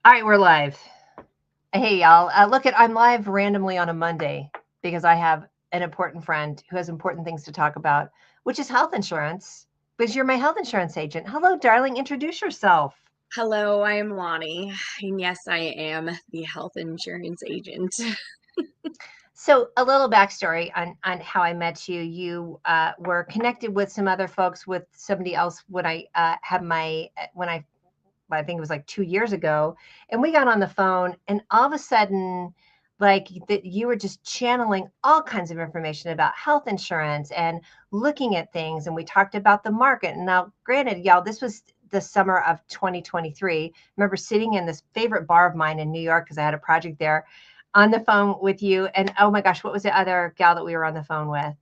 All right, we're live. Hey, y'all. I'm live randomly on a Monday because I have an important friend who has important things to talk about, which is health insurance. Because you're my health insurance agent. Hello, darling. Introduce yourself. Hello, I am Loni, and yes, I am the health insurance agent. So, a little backstory on how I met you. You were connected with some other folks with somebody else when I had my when I think it was like 2 years ago, and we got on the phone, and all of a sudden, like that, you were just channeling all kinds of information about health insurance and looking at things, and we talked about the market. And now, granted, y'all, this was the summer of 2023. I remember sitting in this favorite bar of mine in New York because I had a project there, on the phone with you, and oh my gosh, what was the other gal that we were on the phone with?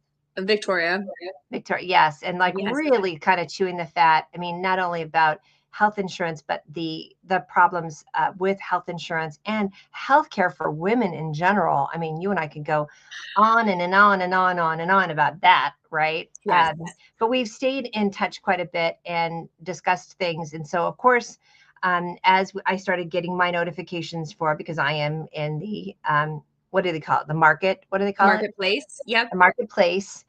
Victoria. Victoria, yes, and like Yes. really kind of chewing the fat. I mean, not only about health insurance, but the problems with health insurance and healthcare for women in general. I mean, you and I could go on and on and on about that, right? Yes. But we've stayed in touch quite a bit and discussed things, and so of course. As I started getting my notifications for, because I am in the what do they call it? The market. What do they call it? Marketplace. Yep. The marketplace,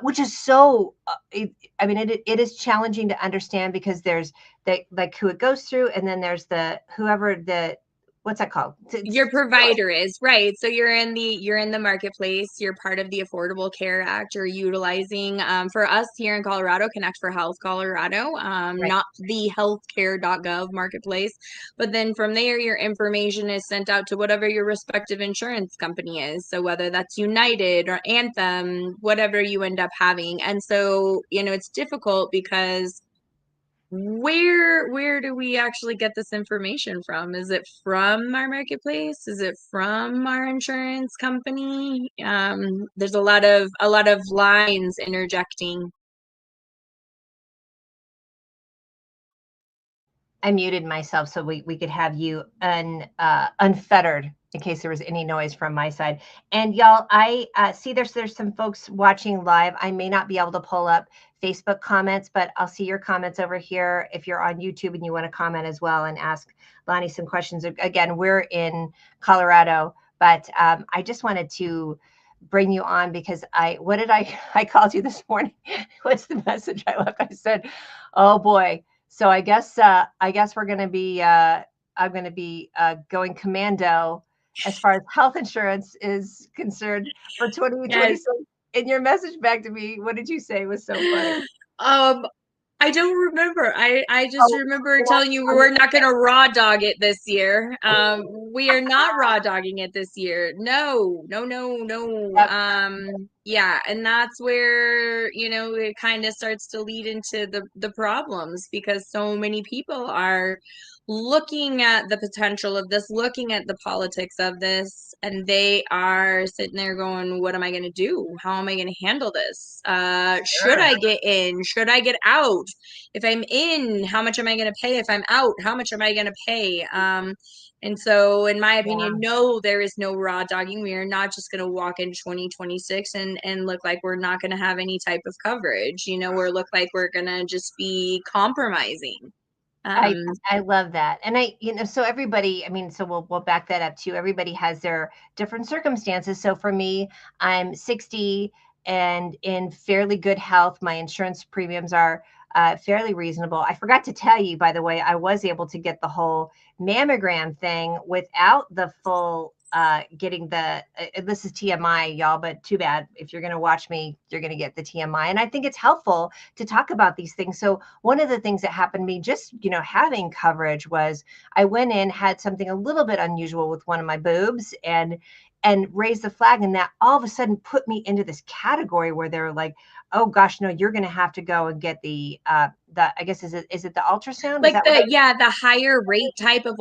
which is so. I mean, it is challenging to understand because there's the like who it goes through, and then there's the whoever the what's that called? Your provider is right. So you're in the marketplace. You're part of the Affordable Care Act. You're utilizing for us here in Colorado, Connect for Health Colorado, Right. not the healthcare.gov marketplace. But then from there, your information is sent out to whatever your respective insurance company is. So whether that's United or Anthem, whatever you end up having. And so, it's difficult because where do we actually get this information from? Is it from our marketplace? Is it from our insurance company? There's a lot of lines interjecting. I muted myself so we could have you unfettered in case there was any noise from my side. And y'all, I see there's some folks watching live. I may not be able to pull up Facebook comments, but I'll see your comments over here if you're on YouTube and you want to comment as well and ask Lonnie some questions. Again, we're in Colorado, but I just wanted to bring you on because what did I called you this morning? What's the message I left? I said, oh boy. So I guess we're going to be I'm going to be going commando as far as health insurance is concerned for 2020. Yes. So in your message back to me, what did you say? It was so funny. Um, I don't remember. I just Oh, remember you telling you we're not going to raw dog it this year. We are not raw dogging it this year. No, no, no, no. yep. Yeah, and that's where, it kind of starts to lead into the problems because so many people are looking at the potential of this, looking at the politics of this, and they are sitting there going, what am I going to do? How am I going to handle this? Should Sure. I get in? Should I get out? If I'm in, how much am I going to pay? If I'm out, how much am I going to pay? And so, in my opinion, Yeah. no, there is no raw dogging. We are not just going to walk in 2026 and look like we're not going to have any type of coverage, or look like we're going to just be compromising. I Um, I love that. And so everybody, I mean, so we'll back that up too. Everybody has their different circumstances. So for me, I'm 60 and in fairly good health. My insurance premiums are fairly reasonable. I forgot to tell you, by the way, I was able to get the whole mammogram thing without the full getting this is TMI, y'all, but too bad. If you're going to watch me, you're going to get the TMI. And I think it's helpful to talk about these things. So one of the things that happened to me just having coverage was I went in, had something a little bit unusual with one of my boobs, and raised the flag, and that all of a sudden put me into this category where they're like, oh gosh, no, you're going to have to go and get the I guess is it the ultrasound? Is like that what? the higher rate type of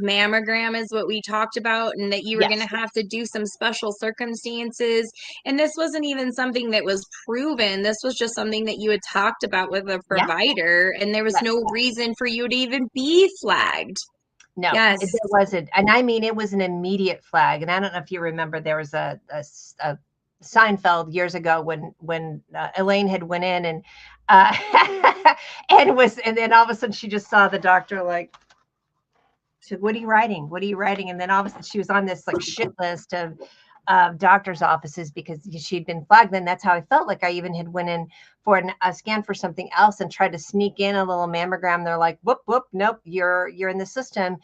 mammogram is what we talked about, and that you were going to Yes. have to do some special circumstances. And this wasn't even something that was proven. This was just something that you had talked about with a Yeah. provider, and there was Yes. no reason for you to even be flagged. No, Yes. there wasn't. And I mean, it was an immediate flag. And I don't know if you remember, there was a Seinfeld years ago when Elaine had went in and uh, and then all of a sudden she just saw the doctor like, So what are you writing? What are you writing? And then all of a sudden she was on this like shit list of doctor's offices because she'd been flagged. Then that's how I felt. Like I even had went in for a scan for something else and tried to sneak in a little mammogram. They're like, whoop, whoop, nope, you're in the system.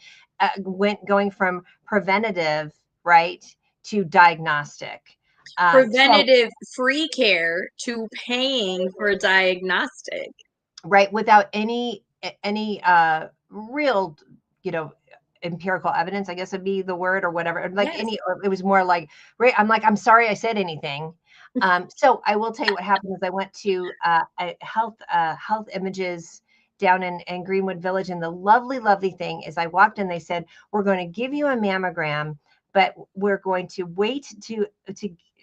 Going from preventative, right, to diagnostic. So Preventative free care to paying for diagnostic. right, without any real, you know, empirical evidence, I guess would be the word, or whatever. Like Yes. any, or it was more like, right, I'm like, I'm sorry I said anything. So I will tell you what happened is I went to a health images down in Greenwood Village, and the lovely thing is I walked in, they said, we're going to give you a mammogram, but we're going to wait to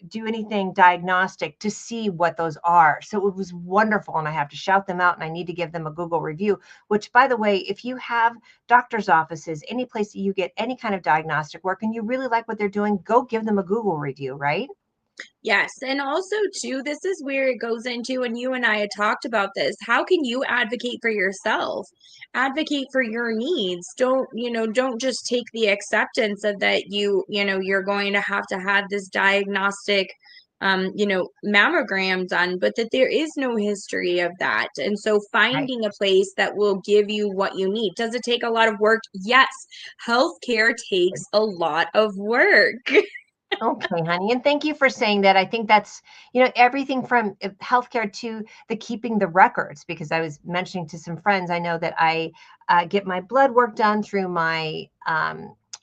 do anything diagnostic to see what those are. So it was wonderful. And I have to shout them out, and I need to give them a Google review, which, by the way, if you have doctor's offices, any place that you get any kind of diagnostic work and you really like what they're doing, go give them a Google review, right? Yes. And also, too, this is where it goes into, and you and I had talked about this. How can you advocate for yourself? Advocate for your needs. Don't just take the acceptance of that you're going to have this diagnostic, mammogram done, but that there is no history of that. And so Right. finding a place that will give you what you need. Does it take a lot of work? Yes. Healthcare takes a lot of work. Okay, honey. And thank you for saying that. I think that's, everything from healthcare to the keeping the records, because I was mentioning to some friends, I know that I get my blood work done through my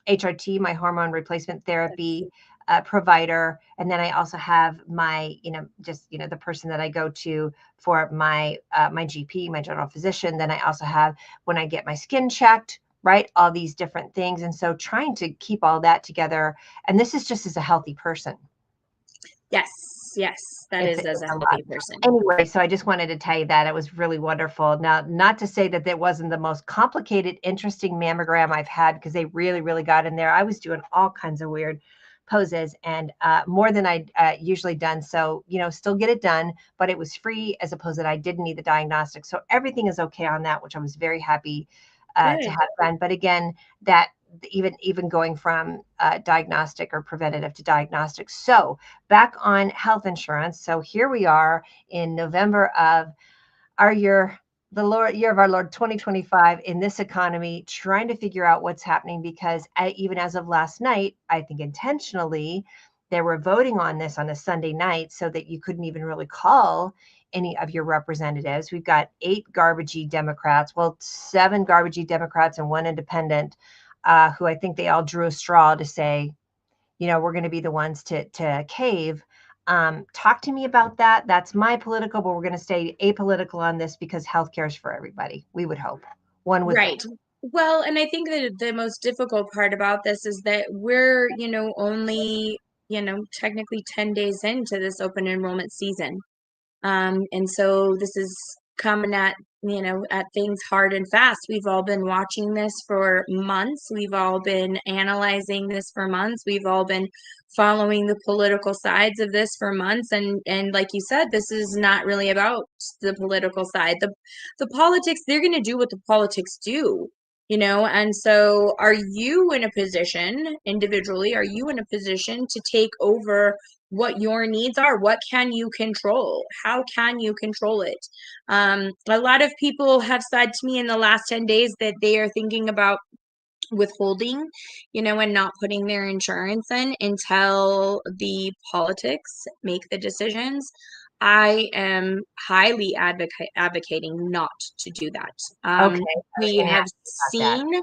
HRT, my hormone replacement therapy provider. And then I also have my, the person that I go to for my GP, my general physician. Then I also have when I get my skin checked, right? All these different things. And so trying to keep all that together, and this is just as a healthy person. Yes, yes, that It's is as it's a a lot. healthy person. Anyway, so I just wanted to tell you that it was really wonderful. Now, not to say that that wasn't the most complicated, interesting mammogram I've had, because they really got in there. I was doing all kinds of weird poses, and more than I'd usually done. So, still get it done, but it was free, as opposed that I didn't need the diagnostic. So everything is okay on that, which I was very happy to Good. have done. But again, that even going from diagnostic or preventative to diagnostic. So back on health insurance. So here we are in November of our year, year of our Lord 2025, in this economy, trying to figure out what's happening, because even as of last night, I think intentionally, they were voting on this on a Sunday night so that you couldn't even really call any of your representatives. We've got 8 garbagey Democrats, well, 7 garbagey Democrats and 1 independent, who I think they all drew a straw to say, we're going to be the ones to cave. Talk to me about that. That's my political, but we're going to stay apolitical on this because healthcare is for everybody. We would hope. One would think. Right. Well, and I think that the most difficult part about this is that we're, only, technically 10 days into this open enrollment season. And so this is coming at things hard and fast. We've all been watching this for months. We've all been analyzing this for months. We've all been following the political sides of this for months. And like you said, this is not really about the political side. The politics, they're going to do what the politics do. And so are you in a position individually, are you in a position to take over what your needs are? What can you control? How can you control it? A lot of people have said to me in the last 10 days that they are thinking about withholding, and not putting their insurance in until the politics make the decisions. I am highly advocating not to do that. Okay. I was We going to have ask you about that. seen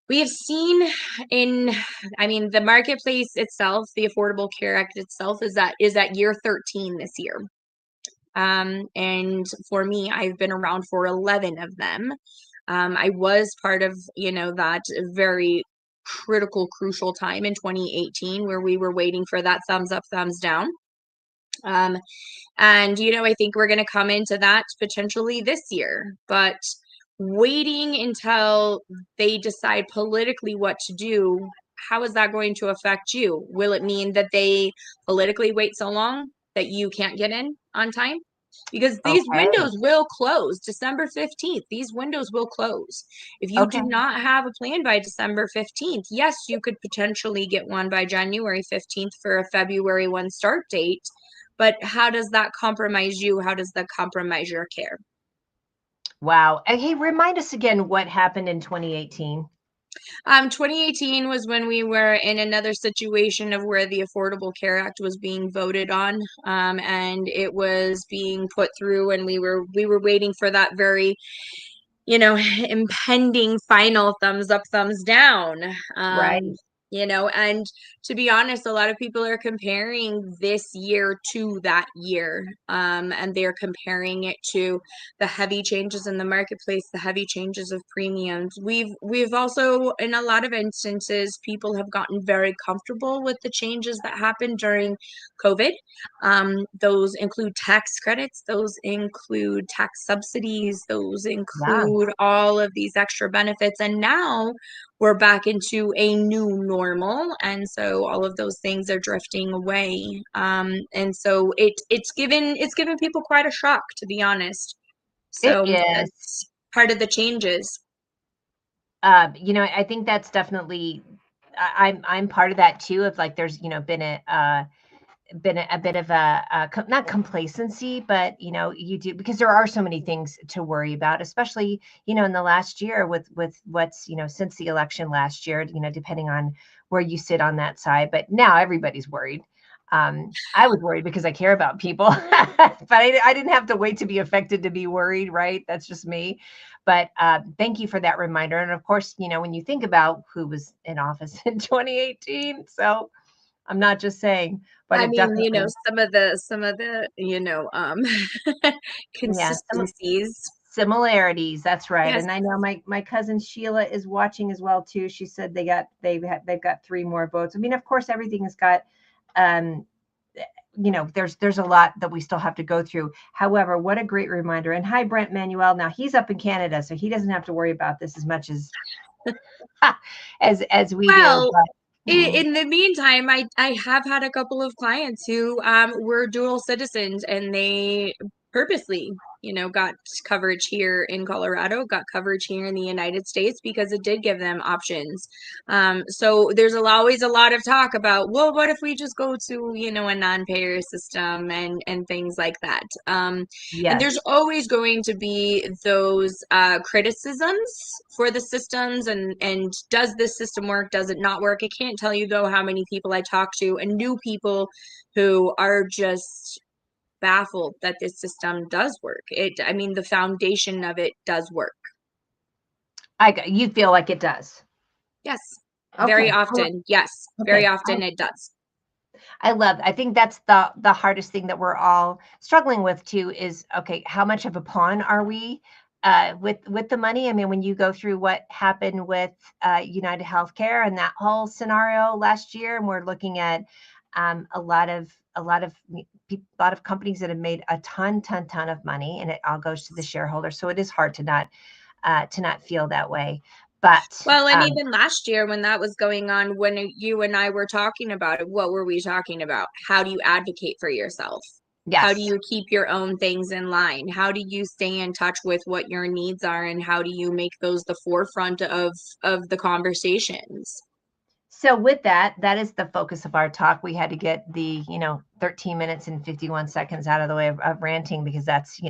we have seen in, I mean, the marketplace itself, the Affordable Care Act itself is at year 13 this year. And for me, I've been around for 11 of them. I was part of, that very critical, crucial time in 2018 where we were waiting for that thumbs up, thumbs down. Um, and, I think we're going to come into that potentially this year, but waiting until they decide politically what to do, how is that going to affect you? Will it mean that they politically wait so long that you can't get in on time? because these Okay. windows will close December 15th. These windows will close. If you Okay. do not have a plan by December 15th, yes, you could potentially get one by January 15th for a February 1 start date. But how does that compromise you? How does that compromise your care? Wow. Hey, remind us again what happened in 2018. 2018 was when we were in another situation of where the Affordable Care Act was being voted on, and it was being put through, and we were waiting for that very, impending final thumbs up, thumbs down. Right. And to be honest, a lot of people are comparing this year to that year. And they're comparing it to the heavy changes in the marketplace, the heavy changes of premiums. We've also, in a lot of instances, people have gotten very comfortable with the changes that happened during COVID. Those include tax credits, those include tax subsidies, those Yeah. include all of these extra benefits. And now we're back into a new normal. And so all of those things are drifting away. And so it's given people quite a shock, to be honest. It So is. that's part of the changes. I think that's definitely I'm part of that too. Of like, there's been a bit of not complacency, but you do, because there are so many things to worry about, especially in the last year with what's since the election last year. Depending on where you sit on that side, but now everybody's worried. I was worried because I care about people, but I didn't have to wait to be affected to be worried, right? That's just me. But thank you for that reminder. And of course, when you think about who was in office in 2018, so I'm not just saying, but I it mean, definitely, some of the yeah, some consistencies. similarities. That's right. Yes. And I know my cousin Sheila is watching as well too. She said they've got three more votes. I mean, of course, everything has got, um, there's a lot that we still have to go through. However, what a great reminder. And hi, Brent Manuel. Now he's up in Canada, so he doesn't have to worry about this as much as as we do. Well, But in the meantime, I have had a couple of clients who were dual citizens, and they purposely, got coverage here in Colorado, got coverage here in the United States because it did give them options. So there's always a lot of talk about, well, what if we just go to, a non-payer system and things like that. And there's yes. always going to be those criticisms for the systems, and does this system work? Does it not work? I can't tell you though how many people I talk to, and new people who are just baffled that this system does work. I mean, the foundation of it does work. You feel like it does. Yes, very Okay. often. Yes, very Okay. often it does. I think that's the hardest thing that we're all struggling with too, is okay, how much of a pawn are we with the money? I mean, when you go through what happened with United Healthcare and that whole scenario last year, and we're looking at a lot of companies that have made a ton of money, and it all goes to the shareholders. So it is hard to not feel that way. But Well, and even last year when that was going on, when you and I were talking about it, what were we talking about? How do you advocate for yourself? How do yes. you keep your own things in line? How do you stay in touch with what your needs are, and how do you make those the forefront of the conversations? So with that, that is the focus of our talk. We had to get the 13 minutes and 51 seconds out of the way of ranting, because that's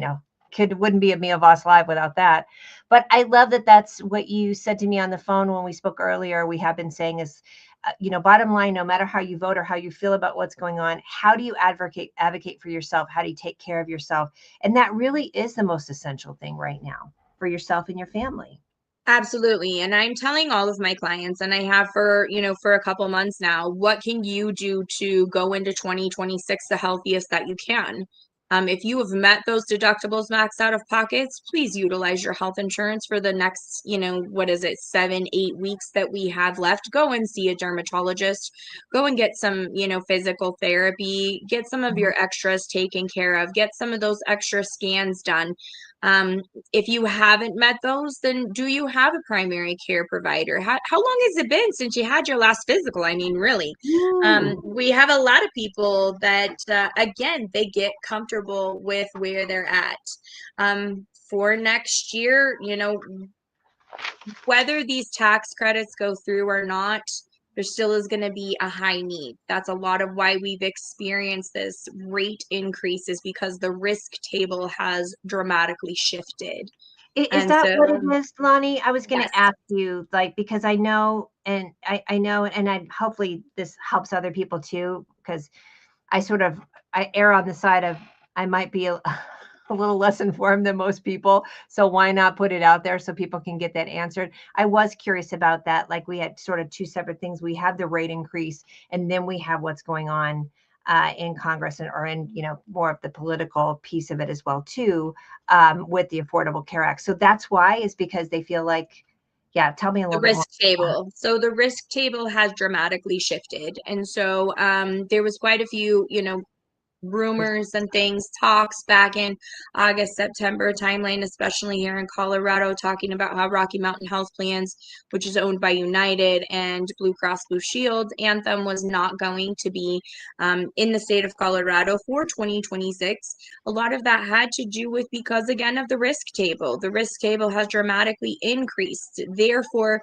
wouldn't be a Mia Voss Live without that. But I love that that's what you said to me on the phone when we spoke earlier. We have been saying is, bottom line, no matter how you vote or how you feel about what's going on, how do you advocate for yourself? How do you take care of yourself? And that really is the most essential thing right now for yourself and your family. Absolutely. And I'm telling all of my clients, and I have for a couple months now, what can you do to go into 2026 the healthiest that you can? If you have met those deductibles maxed out of pockets, please utilize your health insurance for the next, what is it, 7, 8 weeks that we have left. Go and see a dermatologist. Go and get some, physical therapy. Get some of Mhm. your extras taken care of. Get some of those extra scans done. If you haven't met those, then do you have a primary care provider? How long has it been since you had your last physical? I mean, really. Ooh. We have a lot of people that, again, they get comfortable with where they're at. For next year, whether these tax credits go through or not, there still is going to be a high need. That's a lot of why we've experienced this rate increases, because the risk table has dramatically shifted. Is And that what it so, is, Lonnie? I was going yes, to ask you, like, because I know, and I know, and I hopefully this helps other people too, because I err on the side of I might be a little less informed than most people. So why not put it out there so people can get that answered? I was curious about that. Like we had sort of two separate things. We have the rate increase, and then we have what's going on in Congress or in more of the political piece of it as well too, with the Affordable Care Act. So that's why is because they feel like, yeah. Tell me a the little bit more. risk table. So the risk table has dramatically shifted. And so there was quite a few, rumors and things, talks back in August, September timeline, especially here in Colorado, talking about how Rocky Mountain Health Plans, which is owned by United and Blue Cross Blue Shield, Anthem was not going to be in the state of Colorado for 2026. A lot of that had to do with because, again, of the risk table. The risk table has dramatically increased. Therefore,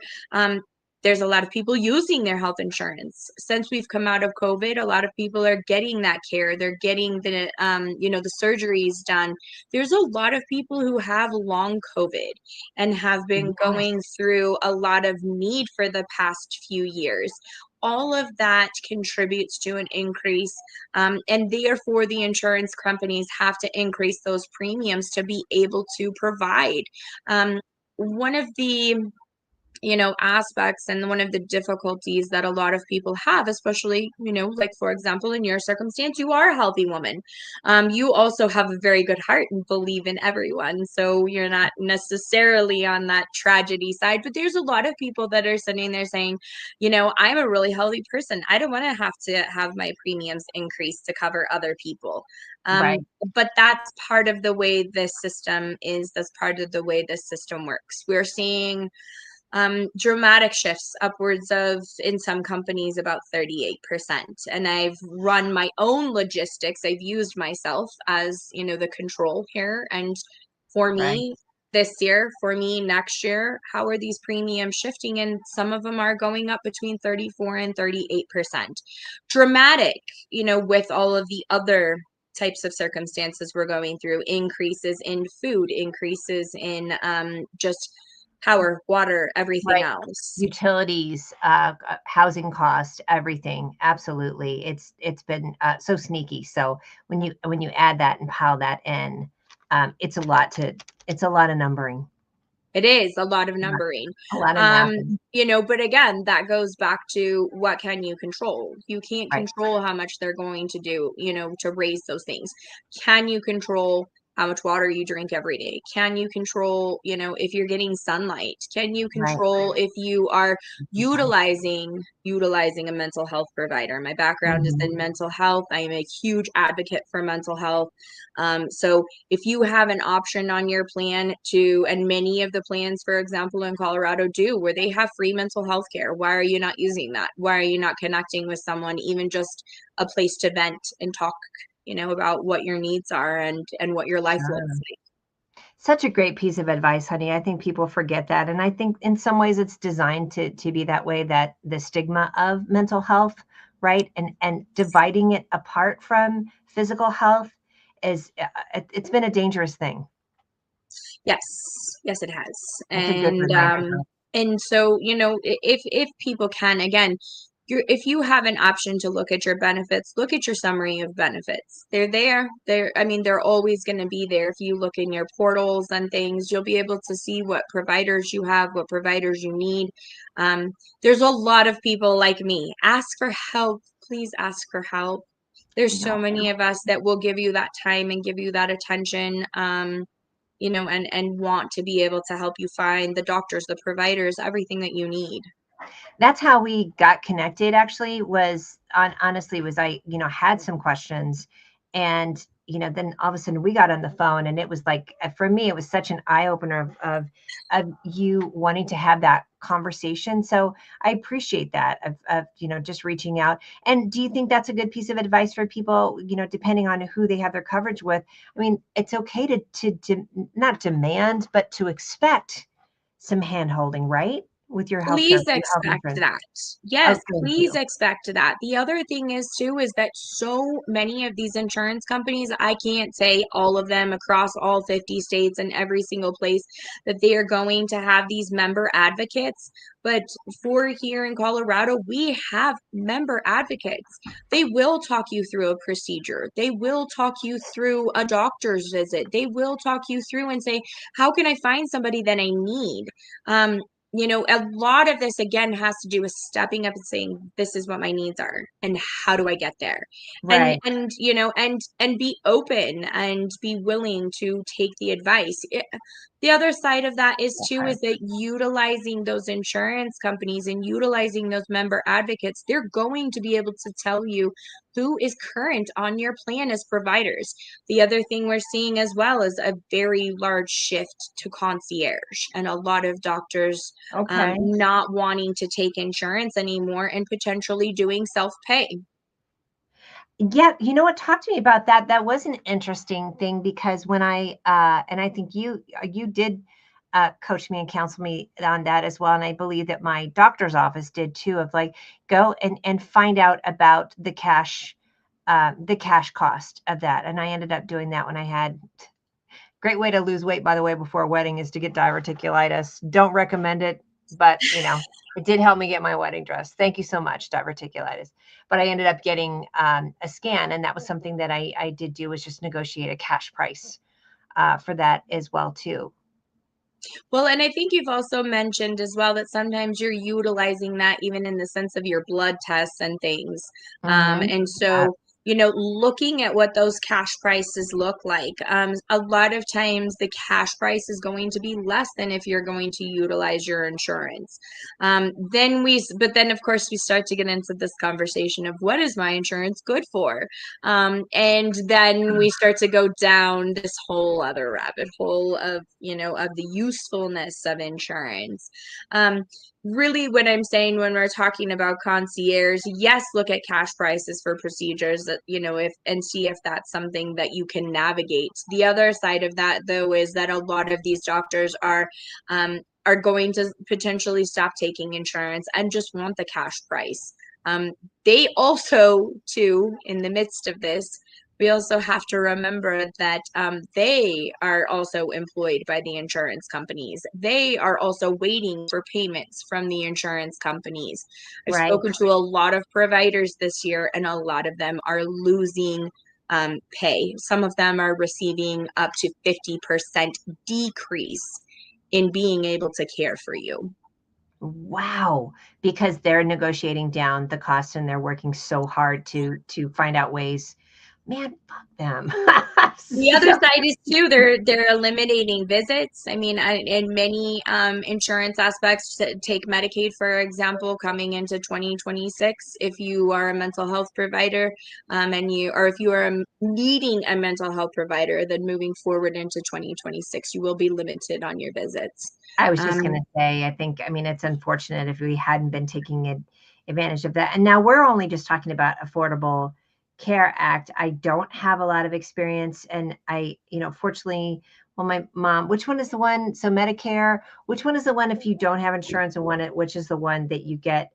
there's a lot of people using their health insurance. Since we've come out of COVID, a lot of people are getting that care. They're getting the surgeries done. There's a lot of people who have long COVID and have been Yes, going through a lot of need for the past few years. All of that contributes to an increase, and therefore the insurance companies have to increase those premiums to be able to provide. One of the aspects and one of the difficulties that a lot of people have, especially, like for example, in your circumstance, you are a healthy woman. You also have a very good heart and believe in everyone. So you're not necessarily on that tragedy side, but there's a lot of people that are sitting there saying, I'm a really healthy person. I don't want to have my premiums increase to cover other people. Um, right. but that's part of the way this system is. That's part of the way this system works. We're seeing dramatic shifts upwards of, in some companies, about 38%. And I've run my own logistics. I've used myself as, the control here. And for Right. me, this year, for me next year, how are these premiums shifting? And some of them are going up between 34 and 38%. Dramatic, with all of the other types of circumstances we're going through, increases in food, increases in just power, water, everything Right. else. Utilities, housing costs, everything. Absolutely. It's been so sneaky. So when you add that and pile that in, it's a lot of numbering. It is a lot of Yeah, numbering. a lot of Um, mapping. but again, that goes back to what can you control? You can't Right. control how much they're going to do, to raise those things. Can you control how much water you drink every day? Can you control, if you're getting sunlight? Can you Right. control if you are utilizing a mental health provider? My background is in Mhm. mental health. I am a huge advocate for mental health. So if you have an option on your plan and many of the plans, for example, in Colorado do, where they have free mental health care, why are you not using that? Why are you not connecting with someone, even just a place to vent and talk, about what your needs are and what your life looks Sure. like? Such a great piece of advice, honey. I think people forget that. And I think in some ways it's designed to be that way, that the stigma of mental health, right? And dividing it apart from physical health is it's been a dangerous thing. Yes, yes, it has. It's a good reminder though. And so, if people can, again, if you have an option to look at your benefits, look at your summary of benefits. They're there. I mean, they're always going to be there. If you look in your portals and things, you'll be able to see what providers you have, what providers you need. There's a lot of people like me. Ask for help. Please ask for help. There's so No. many of us that will give you that time and give you that attention. And want to be able to help you find the doctors, the providers, everything that you need. That's how we got connected actually was honestly was I, had some questions and, then all of a sudden we got on the phone, and it was like, for me, it was such an eye opener of you wanting to have that conversation. So I appreciate that of just reaching out. And do you think that's a good piece of advice for people, depending on who they have their coverage with? I mean, it's okay to not demand, but to expect some hand holding, right? With your Please your health expect insurance. that. Oh, Yes, thank please you. expect that. The other thing is too is that so many of these insurance companies, I can't say all of them across all 50 states and every single place that they are going to have these member advocates, but for here in Colorado, we have member advocates. They will talk you through a procedure. They will talk you through a doctor's visit. They will talk you through and say, how can I find somebody that I need? Um, a lot of this again has to do with stepping up and saying, this is what my needs are and how do I get there? Right. And be open and be willing to take the advice. The other side of that is too Right. is that utilizing those insurance companies and utilizing those member advocates, they're going to be able to tell you who is current on your plan as providers. The other thing we're seeing as well is a very large shift to concierge and a lot of doctors Okay. not wanting to take insurance anymore and potentially doing self-pay. Yeah, you know what? Talk to me about that. That was an interesting thing because when and I think you did coach me and counsel me on that as well, and I believe that my doctor's office did too. Of like, go and find out about the cash cost of that, and I ended up doing that when I had. Great way to lose weight, by the way, before a wedding is to get diverticulitis. Don't recommend it, but it did help me get my wedding dress. Thank you so much, diverticulitis. But I ended up getting a scan, and that was something that I did do, was just negotiate a cash price for that as well too. Well, and I think you've also mentioned as well that sometimes you're utilizing that even in the sense of your blood tests and things. Hmm. And so, looking at what those cash prices look like, a lot of times the cash price is going to be less than if you're going to utilize your insurance. But then of course we start to get into this conversation of what is my insurance good for? And then we start to go down this whole other rabbit hole of, of the usefulness of insurance. Um, Really, what I'm saying when we're talking about concierge, yes, look at cash prices for procedures that, if and see if that's something that you can navigate. The other side of that, though, is that a lot of these doctors are going to potentially stop taking insurance and just want the cash price. Um, they also, too, in the midst of this, we also have to remember that they are also employed by the insurance companies. They are also waiting for payments from the insurance companies. I've Right. spoken to a lot of providers this year, and a lot of them are losing pay. Some of them are receiving up to 50% decrease in being able to care for you. Wow, because they're negotiating down the cost and they're working so hard to find out ways. Man, fuck them. The other So, side is too, they're eliminating visits. I mean, in many insurance aspects, take Medicaid for example, coming into 2026, if you are a mental health provider, or if you are needing a mental health provider, then moving forward into 2026, you will be limited on your visits. I was just going Um, to say, I mean, it's unfortunate if we hadn't been taking advantage of that. And now we're only just talking about Affordable Care Act. I don't have a lot of experience. And fortunately, well, my mom, which one is the one? So Medicare, which one is the one if you don't have insurance, and which is the one that you get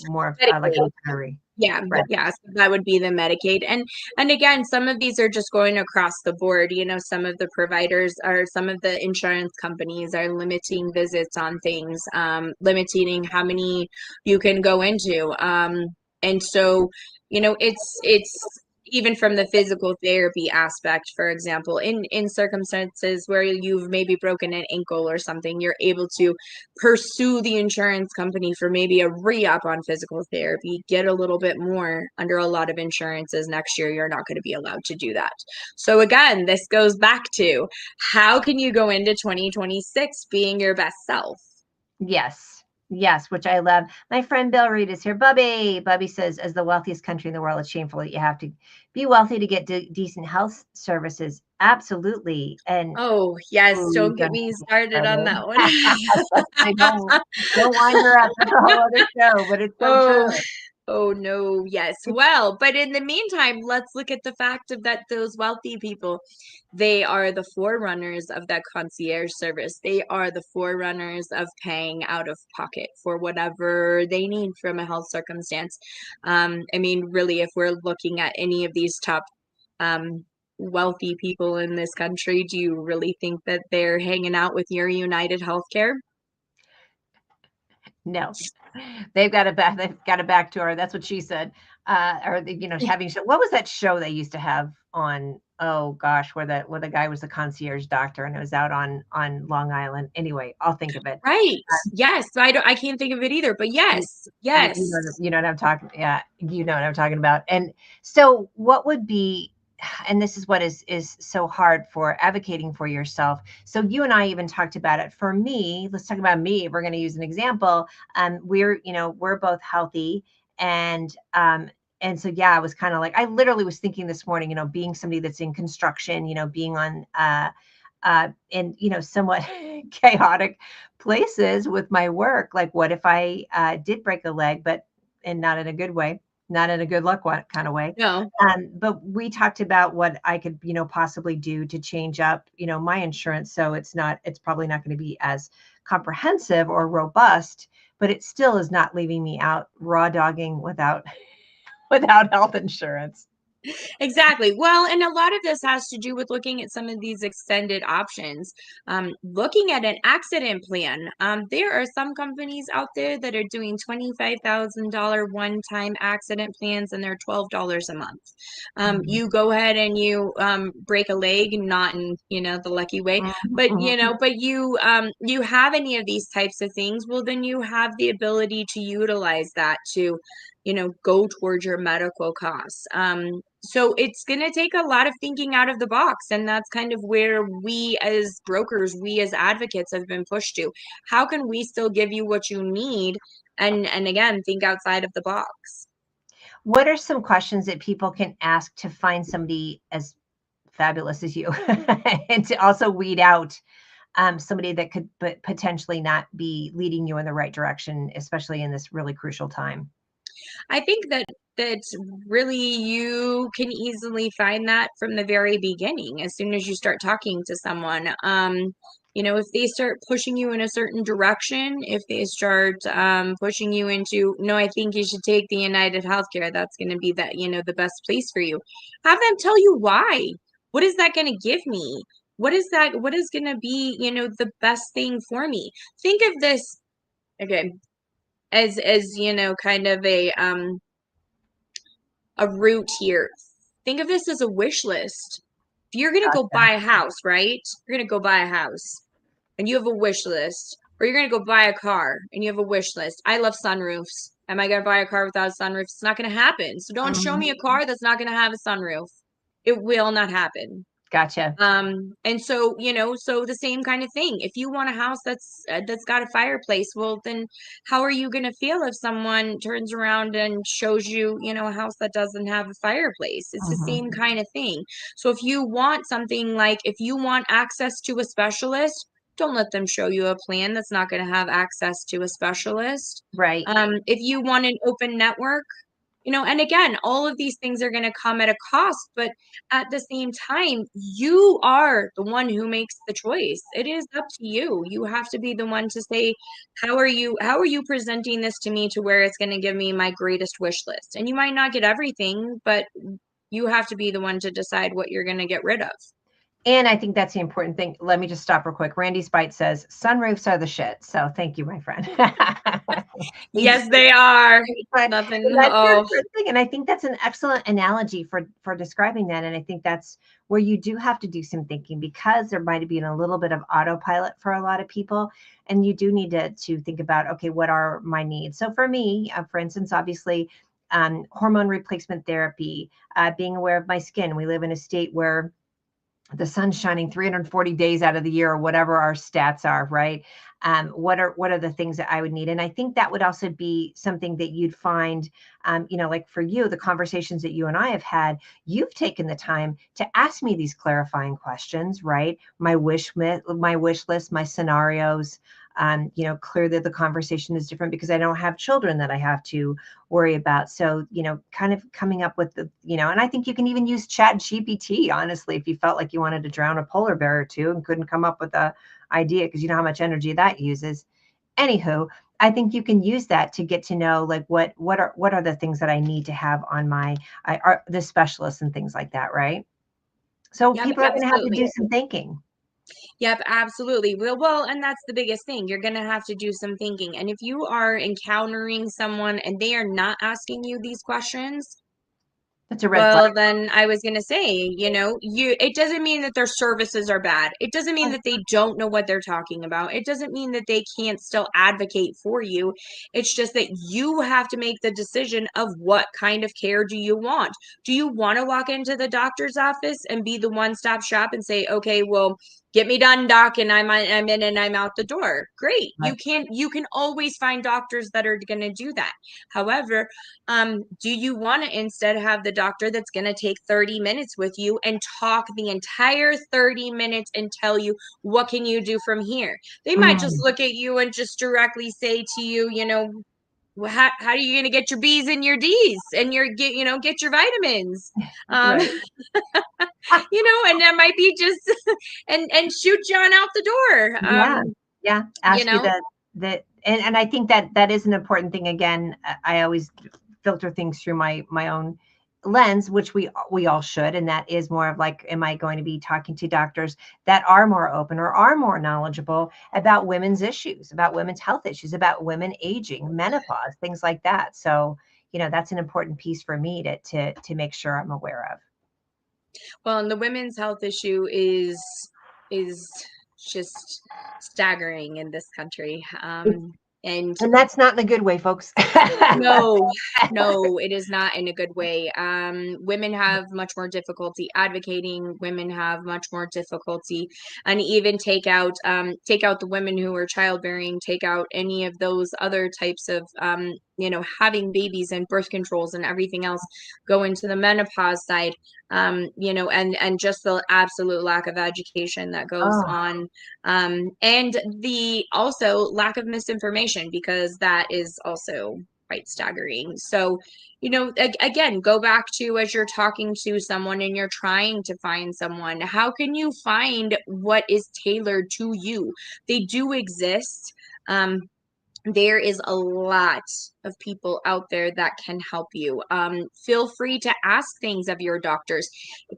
more of like a Medicaid. recovery? Yeah, Right. yeah, so that would be the Medicaid. And again, some of these are just going across the board. Some of the providers or some of the insurance companies are limiting visits on things, limiting how many you can go into. And so, it's even from the physical therapy aspect, for example, in circumstances where you've maybe broken an ankle or something, you're able to pursue the insurance company for maybe a re-up on physical therapy, get a little bit more. Under a lot of insurances next year, you're not going to be allowed to do that. So again, this goes back to how can you go into 2026 being your best self? Yes. Yes, which I love. My friend Bill Reed is here. Bubby says, as the wealthiest country in the world, it's shameful that you have to be wealthy to get decent health services. Absolutely. And Oh, yes, ooh, don't get don't me get me started on started. that one. I don't wind her up. That's a whole other show, but it's so Oh, true. oh no, yes. Well, but in the meantime, let's look at the fact of that those wealthy people, they are the forerunners of that concierge service. They are the forerunners of paying out of pocket for whatever they need from a health circumstance. I mean, really, if we're looking at any of these top um wealthy people in this country, do you really think that they're hanging out with your United Healthcare? No, they've got a back door. That's what she said. Having show. What was that show they used to have on? Oh gosh, where the guy was the concierge doctor and it was out on Long Island. Anyway, I'll think of it. Right. Yes. I can't think of it either, but You, yes. Yes. you know what I'm talking. Yeah, you know what I'm talking about. And so, what would be? And this is what is so hard for advocating for yourself. So you and I even talked about it. For me, let's talk about me. We're going to use an example. We're both healthy, and so yeah, I was kind of like I literally was thinking this morning. Being somebody that's in construction, being on in somewhat chaotic places with my work. Like, what if I did break a leg, and not in a good way, not in a good luck kind of way. No. But we talked about what I could, possibly do to change up, my insurance. So it's probably not going to be as comprehensive or robust, but it still is not leaving me out raw dogging without without health insurance. Exactly. Well, and a lot of this has to do with looking at some of these extended options. Looking at an accident plan. There are some companies out there that are doing $25,000 one-time accident plans, and they're $12 a month. Mhm. You go ahead and you break a leg, not in the lucky way, Mhm, but mhm. you have any of these types of things. Well, then you have the ability to utilize that to go towards your medical costs. So it's going to take a lot of thinking out of the box. And that's kind of where we as brokers, we as advocates have been pushed to. How can we still give you what you need? And again, think outside of the box. What are some questions that people can ask to find somebody as fabulous as you, and to also weed out somebody that could potentially not be leading you in the right direction, especially in this really crucial time? I think that really you can easily find that from the very beginning as soon as you start talking to someone. If they start pushing you in a certain direction, if they start pushing you into, no, I think you should take the United Healthcare, that's going to be the best place for you. Have them tell you why. What is that going to give me? What is going to be, the best thing for me? Think of this, okay, as kind of a route here. Think of this as a wish list. If you're going to go Gotcha. buy a house, right? You're going to go buy a house and you have a wish list, or you're going to go buy a car and you have a wish list. I love sunroofs. Am I going to buy a car without a sunroof? It's not going to happen. So don't show me a Mhm. car that's not going to have a sunroof. It will not happen. Gotcha. And so, so the same kind of thing. If you want a house that's got a fireplace, well, then how are you going to feel if someone turns around and shows you, a house that doesn't have a fireplace? It's the same Mhm. kind of thing. So if you want something like, if you want access to a specialist, don't let them show you a plan that's not going to have access to a specialist. Right. If you want an open network, and again, all of these things are going to come at a cost, but at the same time, you are the one who makes the choice. It is up to you. You have to be the one to say, how are you presenting this to me to where it's going to give me my greatest wish list? And you might not get everything, but you have to be the one to decide what you're going to get rid of. And I think that's the important thing. Let me just stop real quick. Randy Spite says sunroofs are the shit. So thank you, my friend. he Yes, they are. But Nothing. that's the Oh, important thing, and I think that's an excellent analogy for describing that. And I think that's where you do have to do some thinking, because there might be a little bit of autopilot for a lot of people, and you do need to think about, okay, what are my needs? So for me, for instance, obviously, hormone replacement therapy, being aware of my skin. We live in a state where the sun's shining 340 days out of the year, or whatever our stats are, right? what are the things that I would need? And I think that would also be something that you'd find, like for you, the conversations that you and I have had, you've taken the time to ask me these clarifying questions, right? My wish list, my scenarios. Clearly the conversation is different because I don't have children that I have to worry about. So, kind of coming up with and I think you can even use Chat GPT, honestly, if you felt like you wanted to drown a polar bear or two and couldn't come up with a idea because you know how much energy that uses. Anywho, I think you can use that to get to know like what are the things that I need to have on the specialists and things like that, right? So Yep, people are going to have to absolutely. do some thinking. Yep, absolutely. Well, and that's the biggest thing. You're going to have to do some thinking. And if you are encountering someone and they are not asking you these questions, That's a red flag. well, then I was going to say, it doesn't mean that their services are bad. It doesn't mean that they don't know what they're talking about. It doesn't mean that they can't still advocate for you. It's just that you have to make the decision of what kind of care do you want? Do you want to walk into the doctor's office and be the one-stop shop and say, okay, well, get me done, doc, and I'm in and I'm out the door. Great. Right. You can always find doctors that are going to do that. However, do you want to instead have the doctor that's going to take 30 minutes with you and talk the entire 30 minutes and tell you what can you do from here? They might just Mm, look at you and just directly say to you, how are you going to get your B's and your D's and get your vitamins? Um, right. and that might be just and shoot you on out the door. Yeah. Yeah. You Ask you know, and I think that is an important thing. Again, I always filter things through my own lens, which we all should. And that is more of like, am I going to be talking to doctors that are more open or are more knowledgeable about women's issues, about women's health issues, about women aging, menopause, things like that. So, that's an important piece for me to make sure I'm aware of. well, and the women's health issue is just staggering in this country. And And that's not in a good way, folks. no, no, it is not in a good way. Women have much more difficulty advocating. Women have much more difficulty, and even take out the women who are childbearing, take out any of those other types of having babies and birth controls and everything else, go into the menopause side. And just the absolute lack of education that goes Oh, on, and the also lack of misinformation, because that is also quite staggering. So, again, go back to, as you're talking to someone and you're trying to find someone, how can you find what is tailored to you? They do exist. There is a lot of people out there that can help you. Feel free to ask things of your doctors.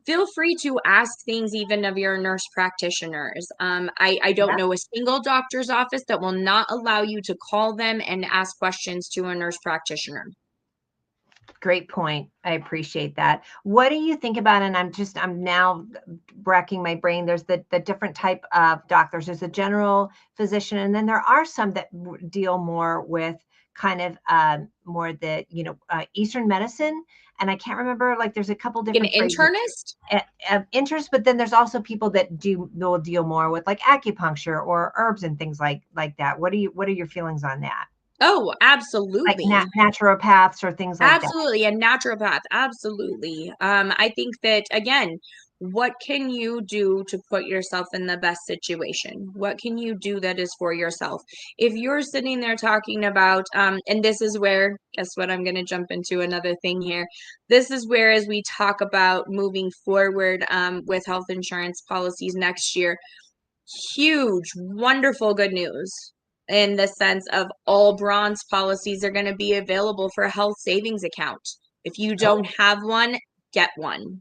Feel free to ask things even of your nurse practitioners. I don't yeah. know a single doctor's office that will not allow you to call them and ask questions to a nurse practitioner. Great point. I appreciate that. What do you think about, and I'm now racking my brain. There's the different type of doctors. There's a general physician, and then there are some that deal more with kind of more Eastern medicine. And I can't remember, like there's a couple An different phrases internist? of interest, but then there's also people that will deal more with like acupuncture or herbs and things like that. What are your feelings on that? Oh, Like absolutely. naturopaths or things like that. Absolutely. A naturopath. Absolutely. I think that, again, what can you do to put yourself in the best situation? What can you do that is for yourself? If you're sitting there talking about, and this is where, guess what, I'm going to jump into another thing here. This is where, as we talk about moving forward with health insurance policies next year, huge, wonderful good news in the sense of all bronze policies are going to be available for a health savings account. If you don't have one, get one.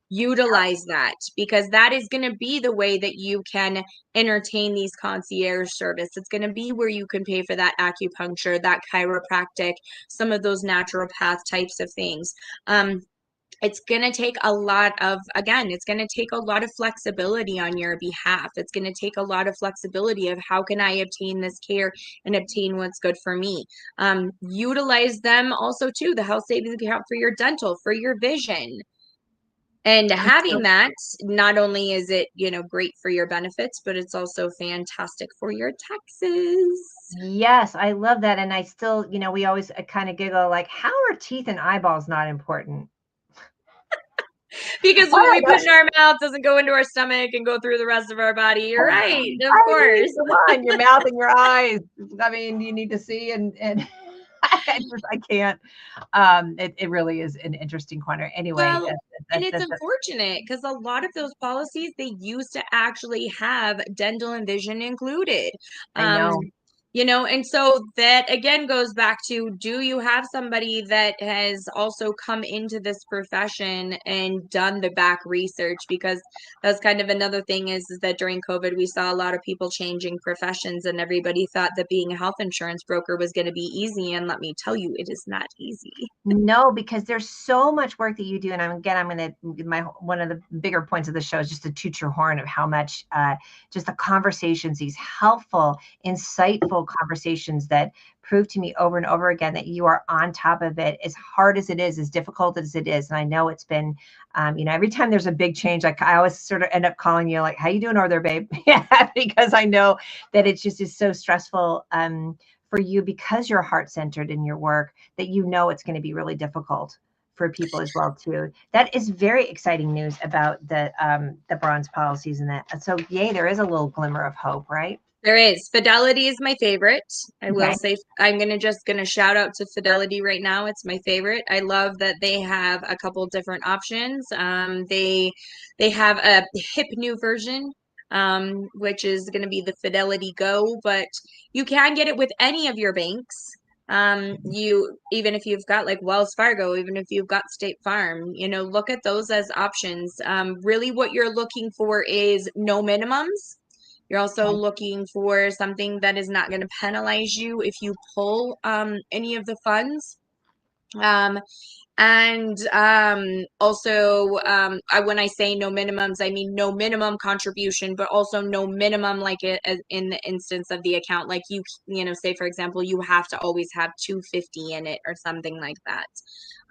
Utilize that, because that is going to be the way that you can entertain these concierge service. It's going to be where you can pay for that acupuncture, that chiropractic, some of those naturopath types of things. It's going to take a lot of, again, it's going to take a lot of flexibility on your behalf. It's going to take a lot of flexibility of how can I obtain this care and obtain what's good for me. Utilize them also too, the health savings account for your dental, for your vision. And And having so, that, not only is it, great for your benefits, but it's also fantastic for your taxes. yes, I love that. And I still, we always kind of giggle like, how are teeth and eyeballs not important? Because All what we right, put in our mouth doesn't go into our stomach and go through the rest of our body. You're right, of I mean, course. come on, your mouth and your eyes. I mean, you need to see and I can't. It really is an interesting corner. Anyway, Well, and it's unfortunate because a lot of those policies, they used to actually have dental and vision included. I Um, know. and so that again goes back to, do you have somebody that has also come into this profession and done the back research? Because that's kind of another thing is that during COVID, we saw a lot of people changing professions, and everybody thought that being a health insurance broker was going to be easy. And let me tell you, it is not easy. No, because there's so much work that you do, and I'm going to my one of the bigger points of the show is just to toot your horn of how much just the conversations, these helpful, insightful conversations that prove to me over and over again that you are on top of it, as hard as it is, as difficult as it is. And I know it's been, every time there's a big change, like I always sort of end up calling you like, "How you doing over there, babe?" Yeah, because I know that it's just is so stressful for you because you're heart centered in your work that it's going to be really difficult for people as well too. That is very exciting news about the bronze policies and that. So yay, there is a little glimmer of hope, right? There is. Fidelity is my favorite. I will Okay. say I'm gonna shout out to Fidelity right now. It's my favorite. I love that they have a couple different options. They have a hip new version, which is gonna be the Fidelity Go, but you can get it with any of your banks. You even if you've got like Wells Fargo, even if you've got State Farm, look at those as options. Really what you're looking for is no minimums. You're also Okay. looking for something that is not going to penalize you if you pull any of the funds. Um, and also, when I say no minimums, I mean no minimum contribution, but also no minimum, like in the instance of the account, like say for example, you have to always have 250 in it or something like that.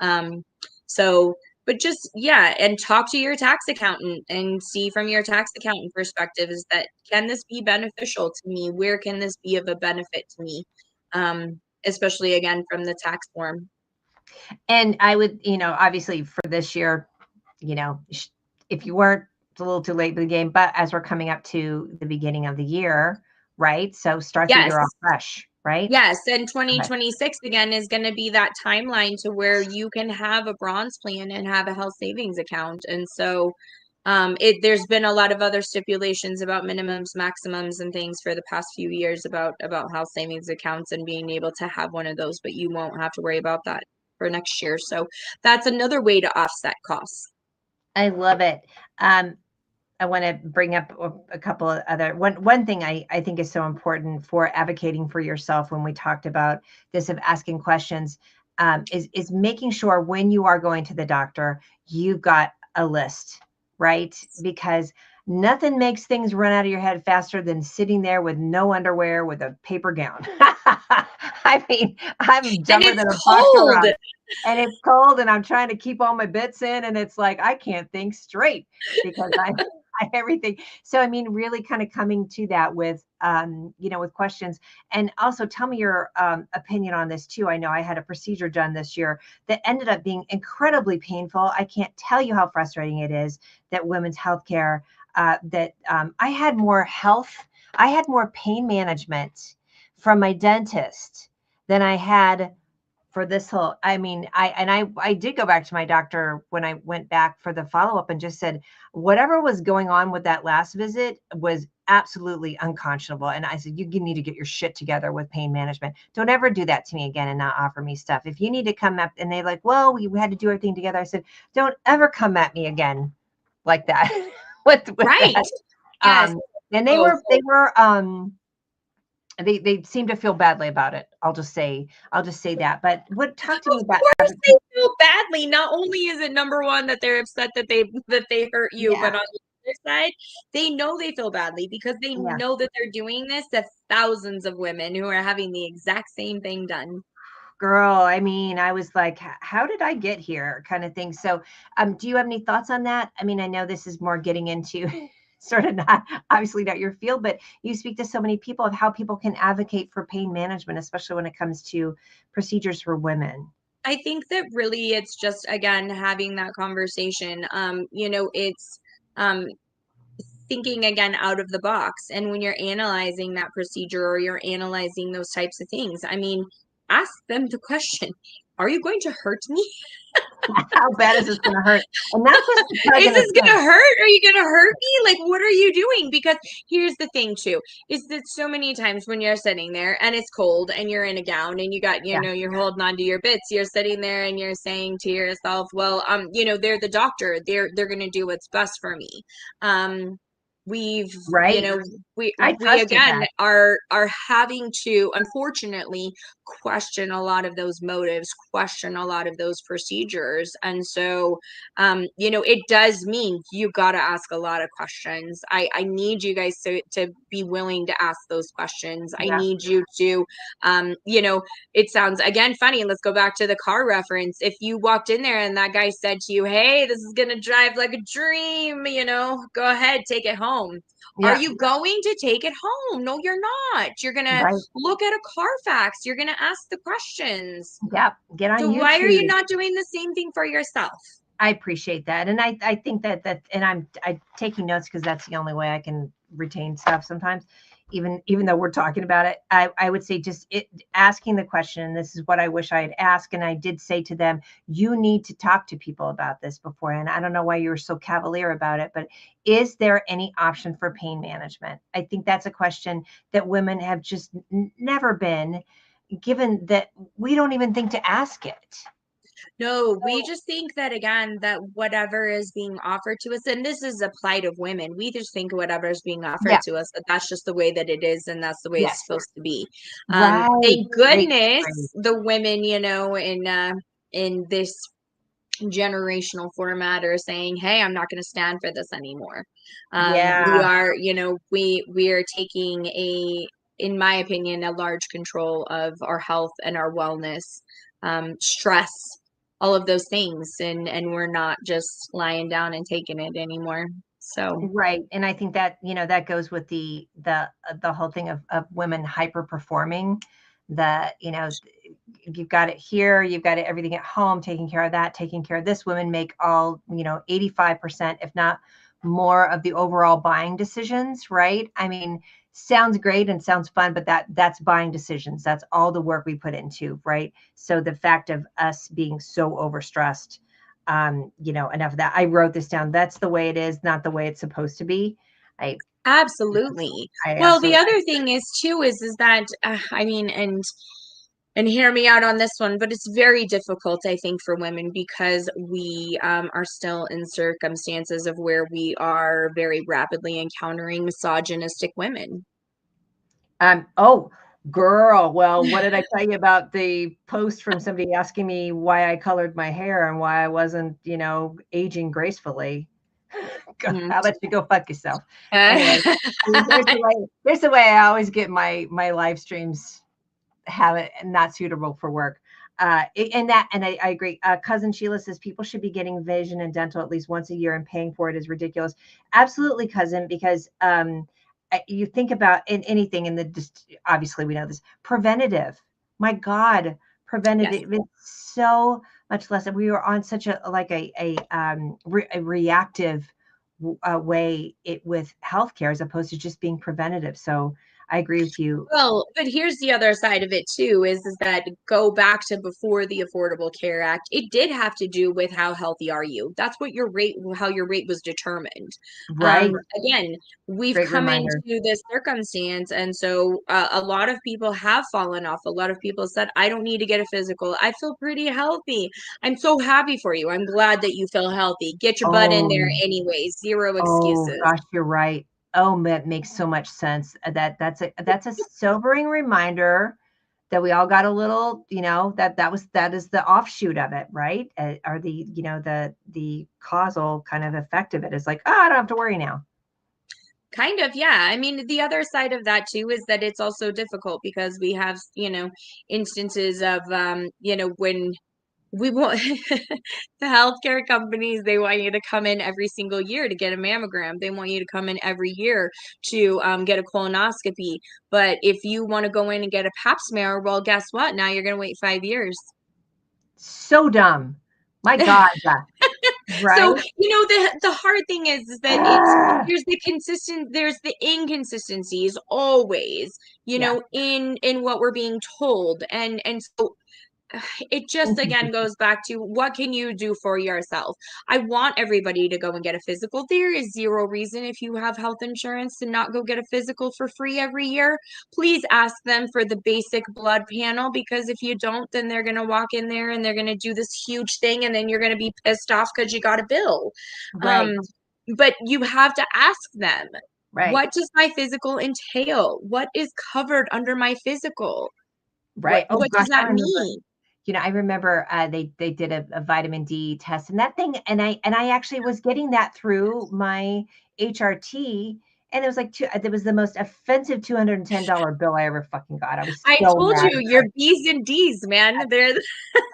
Um, so, but just yeah, and talk to your tax accountant and see from your tax accountant perspective, is that, can this be beneficial to me? Where can this be of a benefit to me? Especially again from the tax form. And I would, obviously for this year, you know, if you weren't, it's a little too late for the game, but as we're coming up to the beginning of the year, right? So start the Yes. year off fresh, right? Yes, and Okay. 2026 again is going to be that timeline to where you can have a bronze plan and have a health savings account. And so there's been a lot of other stipulations about minimums, maximums, and things for the past few years about health savings accounts and being able to have one of those, but you won't have to worry about that for next year. So that's another way to offset costs. I love it. Um, I want to bring up a couple of other one thing I think is so important for advocating for yourself when we talked about this of asking questions is making sure when you are going to the doctor, you've got a list, right? Because nothing makes things run out of your head faster than sitting there with no underwear with a paper gown. I mean, I'm And dumber it's than a box cold. around and it's cold and I'm trying to keep all my bits in and it's like I can't think straight because everything. So I mean, really kind of coming to that with with questions. And also tell me your opinion on this too. I know I had a procedure done this year that ended up being incredibly painful. I can't tell you how frustrating it is that women's healthcare that I had more pain management from my dentist than I had for this whole. I mean, I did go back to my doctor when I went back for the follow-up and just said whatever was going on with that last visit was absolutely unconscionable. And I said, you need to get your shit together with pain management. Don't ever do that to me again and not offer me stuff. If you need to come up and they're like, well, we had to do everything together. I said, don't ever come at me again like that with Right. that. Yes. And Oh, they seem to feel badly about it. I'll just say that. But what talk to me of about course they feel badly. Not only is it number one that they're upset that they hurt you, but yeah, on the other side, they know they feel badly because they yeah. know that they're doing this to thousands of women who are having the exact same thing done. girl, I mean, I was like, how did I get here kind of thing. So, do you have any thoughts on that? I mean, I know this is more getting into sort of not, obviously not your field, but you speak to so many people of how people can advocate for pain management, especially when it comes to procedures for women. I think that really it's just, again, having that conversation. It's um, thinking again out of the box. And when you're analyzing that procedure or you're analyzing those types of things, I mean, ask them the question, are you going to hurt me? How bad is this going to hurt? And that's what she's probably Is going to this say. gonna hurt? Are you gonna hurt me? Like, what are you doing? Because here's the thing too, is that so many times when you're sitting there and it's cold and you're in a gown and you got, Yeah, you're holding on to your bits, you're sitting there and you're saying to yourself, well, they're the doctor. They're gonna do what's best for me. Um, we've, right. I we trusted again that. are having to, unfortunately, question a lot of those motives, question a lot of those procedures. And so it does mean you got to ask a lot of questions. I need you guys to be willing to ask those questions. I Yeah. need you to, it sounds again funny. Let's go back to the car reference. If you walked in there and that guy said to you, hey, this is going to drive like a dream, go ahead, take it home. Are Yeah. you going to take it home? No, you're not. You're going to Right. look at a Carfax. You're going to ask the questions. Yep. Get on So why are you YouTube. not doing the same thing for yourself? I appreciate that. And I think that, and I'm taking notes because that's the only way I can retain stuff sometimes, even though we're talking about it. I would say just asking the question, and this is what I wish I had asked. And I did say to them, you need to talk to people about this before. And I don't know why you were so cavalier about it, but is there any option for pain management? I think that's a question that women have just never been given, that we don't even think to ask it. No, we just think that again, that whatever is being offered to us, and this is a plight of women, we just think whatever is being offered Yeah. to us, that that's just the way that it is, and that's the way it's Yes. supposed to be. Right. Thank Great. goodness Great. the women, in this generational format are saying, hey, I'm not going to stand for this anymore. We Yeah. are, we are taking in my opinion, a large control of our health and our wellness, stress, all of those things, and we're not just lying down and taking it anymore. So Right. And I think that, that goes with the whole thing of women hyper performing, that, you've got it here, you've got it, everything at home, taking care of that, taking care of this. Women make all, 85%, if not more, of the overall buying decisions, right? I mean, sounds great and sounds fun, but that's buying decisions. That's all the work we put into, right? So the fact of us being so overstressed, enough of that. I wrote this down. That's the way it is, not the way it's supposed to be. I absolutely. I Well, the absolutely. other thing is too is that I mean, and hear me out on this one, but it's very difficult, I think, for women because we are still in circumstances of where we are very rapidly encountering misogynistic women. Oh, girl. Well, what did I tell you about the post from somebody asking me why I colored my hair and why I wasn't, aging gracefully? Mhm. How about you go fuck yourself? Anyway, I mean, there's the way I always get my live streams, have it not suitable for work. And I agree. Cousin Sheila says people should be getting vision and dental at least once a year, and paying for it is ridiculous. Absolutely, cousin, because you think about in anything in the, just obviously we know this, preventative. My God, Yes. preventative. It's so much less. We were on such a like a reactive way with healthcare as opposed to just being preventative. So I agree with you. Well, but here's the other side of it too, is that go back to before the Affordable Care Act, it did have to do with how healthy are you. That's what how your rate was determined. Right. Again, we've Great come reminder. into this circumstance, and so a lot of people have fallen off. A lot of people said, I don't need to get a physical. I feel pretty healthy. I'm so happy for you. I'm glad that you feel healthy. Get your butt in there Oh, anyways. Zero oh excuses. gosh, you're right. Oh, that makes so much sense. That's a sobering reminder that we all got a little, that is the offshoot of it, right? Or the causal kind of effect of it is like, oh, I don't have to worry now. Kind of, yeah. I mean, the other side of that too is that it's also difficult because we have, instances of, when we want the healthcare companies, they want you to come in every single year to get a mammogram. They want you to come in every year to get a colonoscopy. But if you want to go in and get a pap smear, well, guess what? Now you're going to wait 5 years. So dumb. My God. So, Right? the hard thing is that Ah, there's the inconsistencies always, yeah. in what we're being told. And so it just again goes back to what can you do for yourself? I want everybody to go and get a physical. There is zero reason if you have health insurance to not go get a physical for free every year. Please ask them for the basic blood panel, because if you don't, then they're going to walk in there and they're going to do this huge thing, and then you're going to be pissed off because you got a bill. Right. Um, but you have to ask them, Right. what does my physical entail? What is covered under my physical? What Right. Oh what does gosh, I that remember. mean? I remember they did a vitamin D test and that thing, and I actually was getting that through my HRT, and it was like it was the most offensive $210 bill I ever fucking got. I was I so told mad you, about your it. B's and D's, man. They're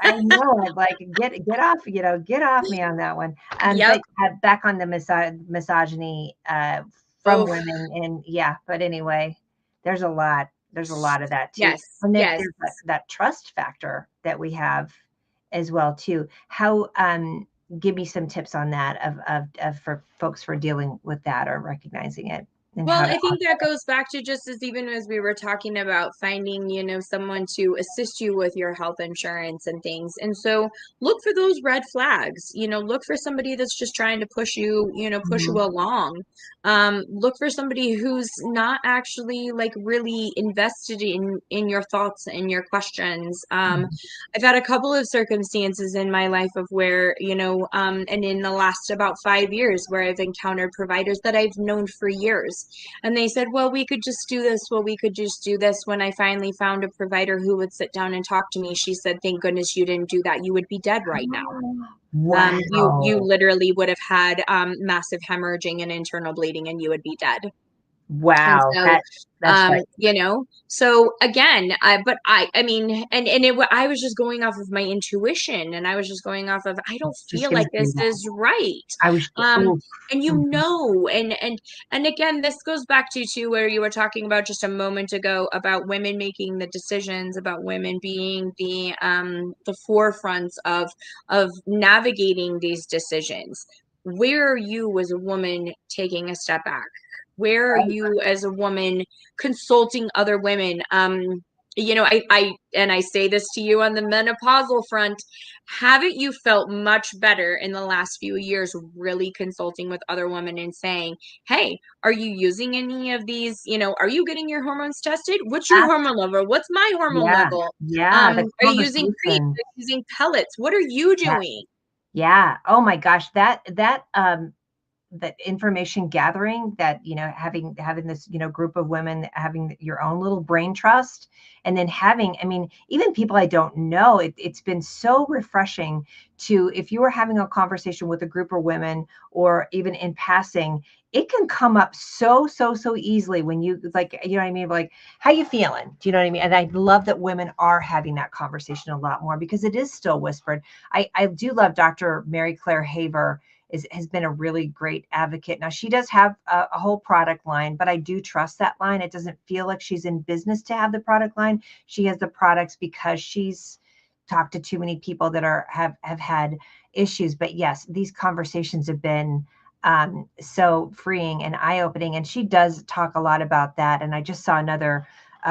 I know, I'd like get off, get off me on that one. Yep. But back on the misogyny from Oh, women, and yeah. But anyway, there's a lot of that too, yes, and then yes. there's that trust factor that we have as well too. How give me some tips on that of for folks for dealing with that or recognizing it and Well, how to I think that goes back to just as even as we were talking about finding, someone to assist you with your health insurance and things. And so look for those red flags, look for somebody that's just trying to push you Mhm, along. Look for somebody who's not actually like really invested in your thoughts and your questions. mhm. I've had a couple of circumstances in my life of where, and in the last about 5 years where I've encountered providers that I've known for years, and they said, well, we could just do this. Well, we could just do this. When I finally found a provider who would sit down and talk to me, she said, thank goodness you didn't do that. You would be dead right now. You Wow. literally would have had massive hemorrhaging and internal bleeding, and you would be dead. And Wow. so, That's frightening. so again, I mean, I was just going off of my intuition, and I was just going off of, I don't Just feel gonna like say this that. is right. I was Um, oh, and mhm, and again, this goes back to where you were talking about just a moment ago about women making the decisions, about women being the forefronts of navigating these decisions. Where are you as a woman taking a step back? Where are right. you as a woman consulting other women? I say this to you on the menopausal front. Haven't you felt much better in the last few years really consulting with other women and saying, hey, are you using any of these? Are you getting your hormones tested? What's your Abs hormone level? What's my hormone Yeah, level? yeah, the Are you using cream? conversation. Are you using pellets? What are you Yeah, doing? yeah. Oh my gosh, that information gathering, that having this group of women, having your own little brain trust, and then having, I mean, even people I don't know, it's been so refreshing to, if you were having a conversation with a group of women or even in passing, it can come up so easily when you, like, you know what I mean, like, how you feeling, do you know what I mean? And I love that women are having that conversation a lot more because it is still whispered. I do love Dr. Mary Claire Haver has been a really great advocate. Now she does have a whole product line, but I do trust that line. It doesn't feel like she's in business to have the product line. She has the products because she's talked to too many people that have had issues. But yes, these conversations have been so freeing and eye opening. And she does talk a lot about that. And I just saw another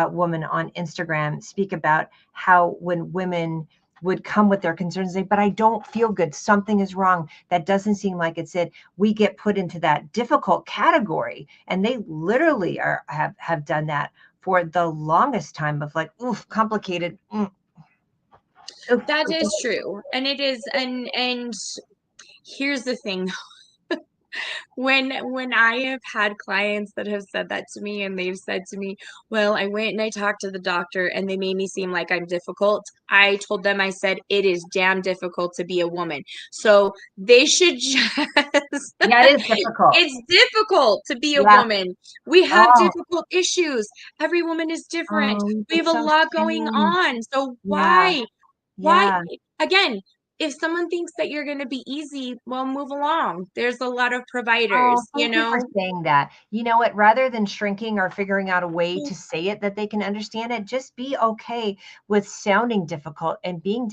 woman on Instagram speak about how when women would come with their concerns and say, but I don't feel good. Something is wrong. That doesn't seem like it's it. We get put into that difficult category. And they literally have done that for the longest time of like, oof, complicated. Oof. That is true. And it is, and here's the thing. When I have had clients that have said that to me and they've said to me, well, I went and I talked to the doctor and they made me seem like I'm difficult. I told them, I said, it is damn difficult to be a woman. So they should just, Yeah, it is difficult. it's difficult to be a Yeah. woman. We have Oh, difficult issues. Every woman is different. oh, We have that's a so lot going strange. on. So Yeah. why, Yeah. again, if someone thinks that you're going to be easy, well, move along. There's a lot of Oh, providers, you thank you for know? saying that. You know what? Rather than shrinking or figuring out a way to say it that they can understand it, just be okay with sounding difficult and being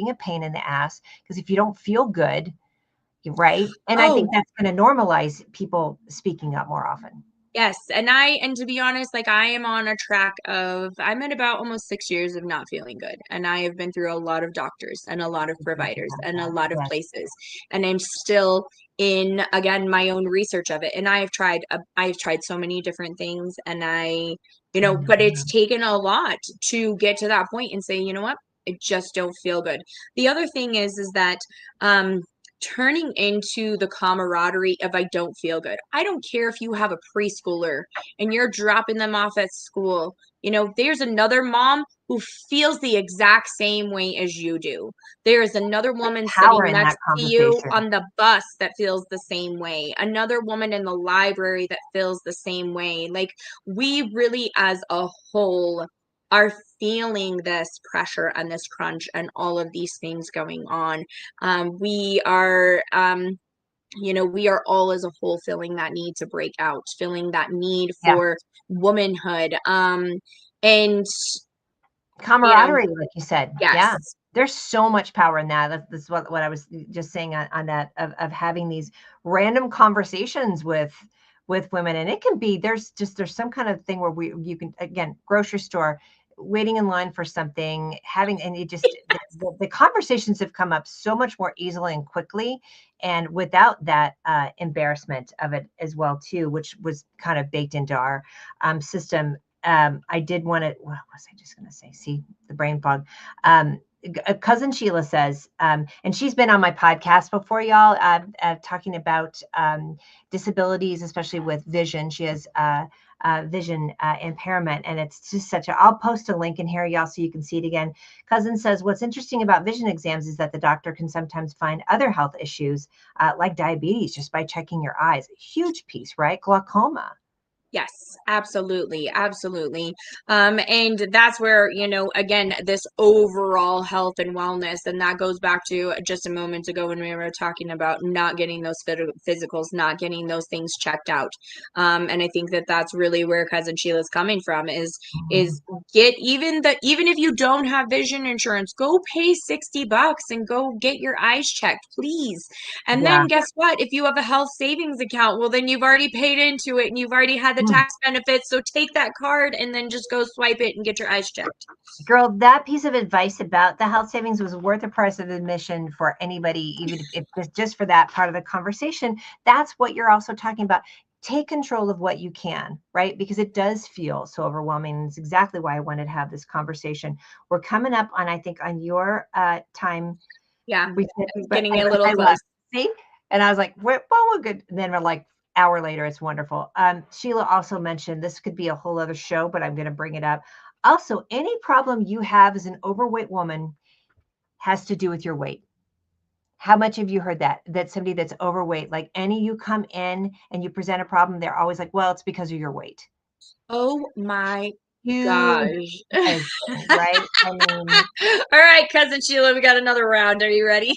a pain in the ass. Because if you don't feel good, you're right. And I think Oh, that's going to normalize people speaking up more often. yes. And to be honest, like I am on a track of, I'm at about almost 6 years of not feeling good. And I have been through a lot of doctors and a lot of We talked providers about and a that. lot of Yes. places. And I'm still in, again, my own research of it. And I've tried so many different things and I but it's know. taken a lot to get to that point and say, you know what? I just don't feel good. The other thing is that, um, turning into the camaraderie of I don't feel good. I don't care if you have a preschooler and you're dropping them off at school. There's another mom who feels the exact same way as you do. There is another woman Power sitting in that next to you conversation. on the bus that feels the same way. Another woman in the library that feels the same way. Like we really as a whole are feeling this pressure and this crunch and all of these things going on. We are we are all as a whole feeling that need to break out, feeling that need Yeah. for womanhood. And you know Camaraderie, like you said. Yeah. yes. There's so much power in that. That's what I was just saying on that of having these random conversations with women. And it can be there's some kind of thing where you can again, grocery store, waiting in line for something, having and you just the conversations have come up so much more easily and quickly and without that embarrassment of it as well too, which was kind of baked into our system. I did want to, what was I just going to say? See the brain fog. Cousin Sheila says, and she's been on my podcast before, y'all, talking about disabilities, especially with vision. She has vision impairment, and it's just I'll post a link in here, y'all, so you can see it again. Cousin says, what's interesting about vision exams is that the doctor can sometimes find other health issues like diabetes just by checking your eyes. Huge piece, right? Glaucoma. Yes, absolutely, absolutely. And that's where, again, this overall health and wellness, and that goes back to just a moment ago when we were talking about not getting those physicals, not getting those things checked out. And I think that that's really where Cousin Sheila's coming from is get even if you don't have vision insurance, go pay $60 and go get your eyes checked, please. And Yeah. then guess what? If you have a health savings account, well, then you've already paid into it and you've already had the Mm. tax benefits. So take that card and then just go swipe it and get your eyes checked. Girl, that piece of advice about the health savings was worth the price of admission for anybody, even if just for that part of the conversation. That's what you're also talking about. Take control of what you can, right? Because it does feel so overwhelming. It's exactly why I wanted to have this conversation. We're coming up on, I think, on your time. Yeah, it's But getting a anyways, little I love. close. See, and I was like, we're good. And then we're like, hour later, it's wonderful. Sheila also mentioned this could be a whole other show, but I'm going to bring it up. Also, any problem you have as an overweight woman has to do with your weight. How much have you heard that? That somebody that's overweight, like any you come in and you present a problem, they're always like, well, it's because of your weight. Oh my Huge gosh. thing, right? I mean, All right, Cousin Sheila, we got another round. Are you ready?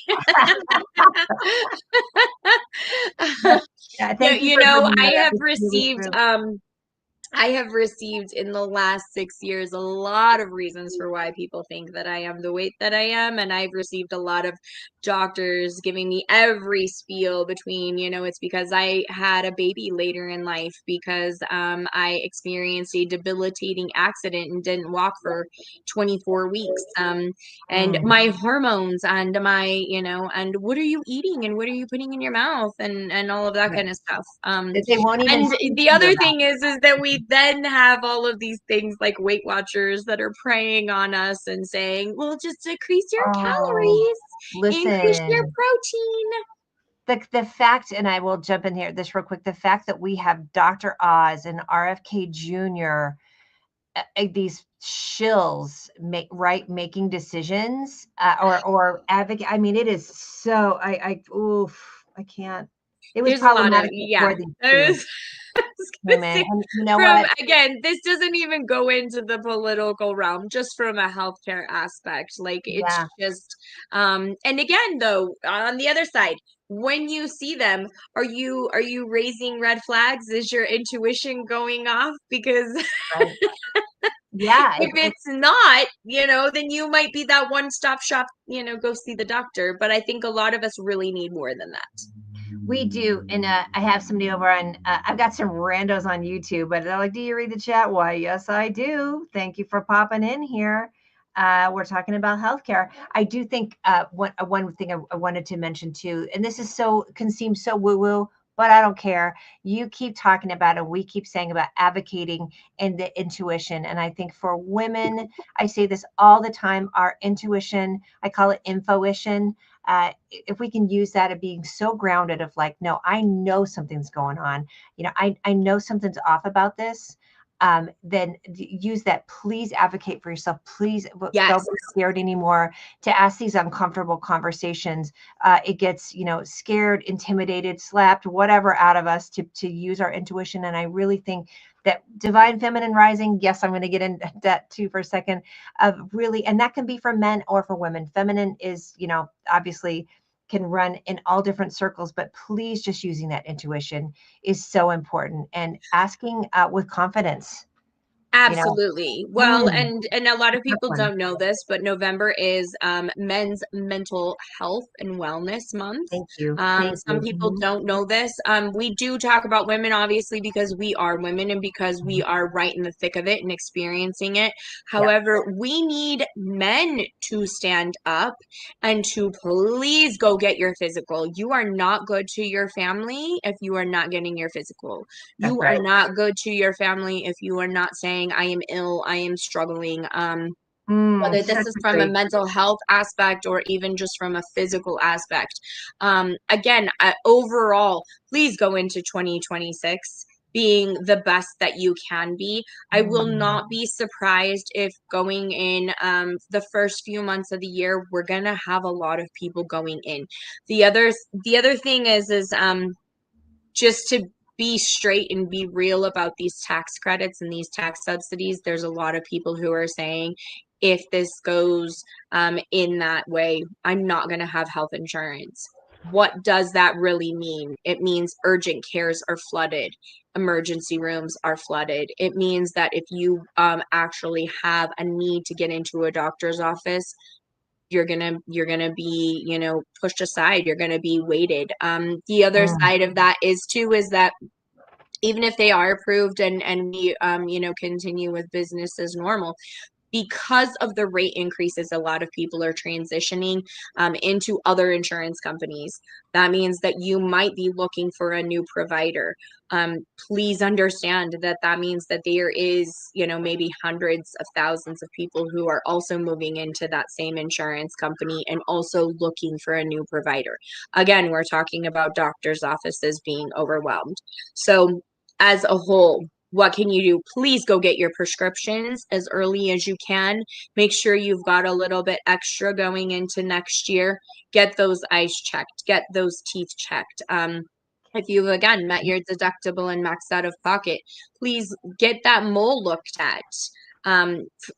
yeah, Yeah, thank you for bringing that up. It's really true. I have received in the last 6 years a lot of reasons for why people think that I am the weight that I am. And I've received a lot of doctors giving me every spiel between, it's because I had a baby later in life, because I experienced a debilitating accident and didn't walk for 24 weeks. And Mm, my hormones and and what are you eating and what are you putting in your mouth and all of that right. kind of stuff. That they won't even And speak the to you other about. thing is that we then have all of these things like Weight Watchers that are preying on us and saying, well, just decrease your Oh, calories, increase your listen. protein. the fact, and I will jump in here this real quick, the fact that we have Dr. Oz and RFK Jr., these shills making decisions, or advocate. I mean, it is so, oof, I can't. It was There's a lot of, problematic yeah. before these two I was gonna came in, say, and you know from, what? again, this doesn't even go into the political realm, just from a healthcare aspect. Like, it's Yeah, just, and again, though, on the other side, when you see them, are you raising red flags? Is your intuition going off? Because right. Yeah, if it's not, then you might be that one-stop shop, go see the doctor. But I think a lot of us really need more than that. we do. And I have somebody over on, I've got some randos on YouTube, but they're like, do you read the chat? Why, yes, I do. Thank you for popping in here. We're talking about healthcare. I do think one thing I wanted to mention too, and this is can seem so woo-woo, but I don't care. You keep talking about it. We keep saying about advocating and the intuition. And I think for women, I say this all the time, our intuition, I call it infoition. If we can use that of being so grounded of like, no, I know something's going on. I know something's off about this. Then use that. Please advocate for yourself. Please Yes. don't be scared anymore to ask these uncomfortable conversations. It gets, scared, intimidated, slapped, whatever out of us to use our intuition. And I really think that divine feminine rising, yes, I'm going to get into that too for a second, of really, and that can be for men or for women. Feminine is, obviously can run in all different circles, but please, just using that intuition is so important, and asking with confidence, you know, Absolutely. Well, mm, and a lot of tough people one. don't know this, but November is Men's Mental Health and Wellness Month. Thank you. Thank Some you. people Mhm. don't know this. We do talk about women, obviously, because we are women and because we are right in the thick of it and experiencing it. Yep. However, we need men to stand up and to please go get your physical. You are not good to your family if you are not getting your physical. That's You are right. not good to your family if you are not saying, I am ill, I am struggling. Whether this Such is a from a great. mental health aspect or even just from a physical aspect. Again, overall, please go into 2026 being the best that you can be. I will Mm, not be surprised if going in the first few months of the year, we're gonna have a lot of people going in. The other thing is just to be straight and be real about these tax credits and these tax subsidies. There's a lot of people who are saying, if this goes in that way, I'm not going to have health insurance. What does that really mean? It means urgent cares are flooded, emergency rooms are flooded. It means that if you actually have a need to get into a doctor's office, you're gonna be pushed aside, you're gonna be weighted. The other mm, side of that is that even if they are approved and we continue with business as normal, because of the rate increases, a lot of people are transitioning into other insurance companies. That means that you might be looking for a new provider. Please understand that that means that there is, maybe hundreds of thousands of people who are also moving into that same insurance company and also looking for a new provider. Again, we're talking about doctors' offices being overwhelmed. So, as a whole, what can you do? Please go get your prescriptions as early as you can. Make sure you've got a little bit extra going into next year. Get those eyes checked, get those teeth checked. If you've again met your deductible and maxed out of pocket, please get that mole looked at.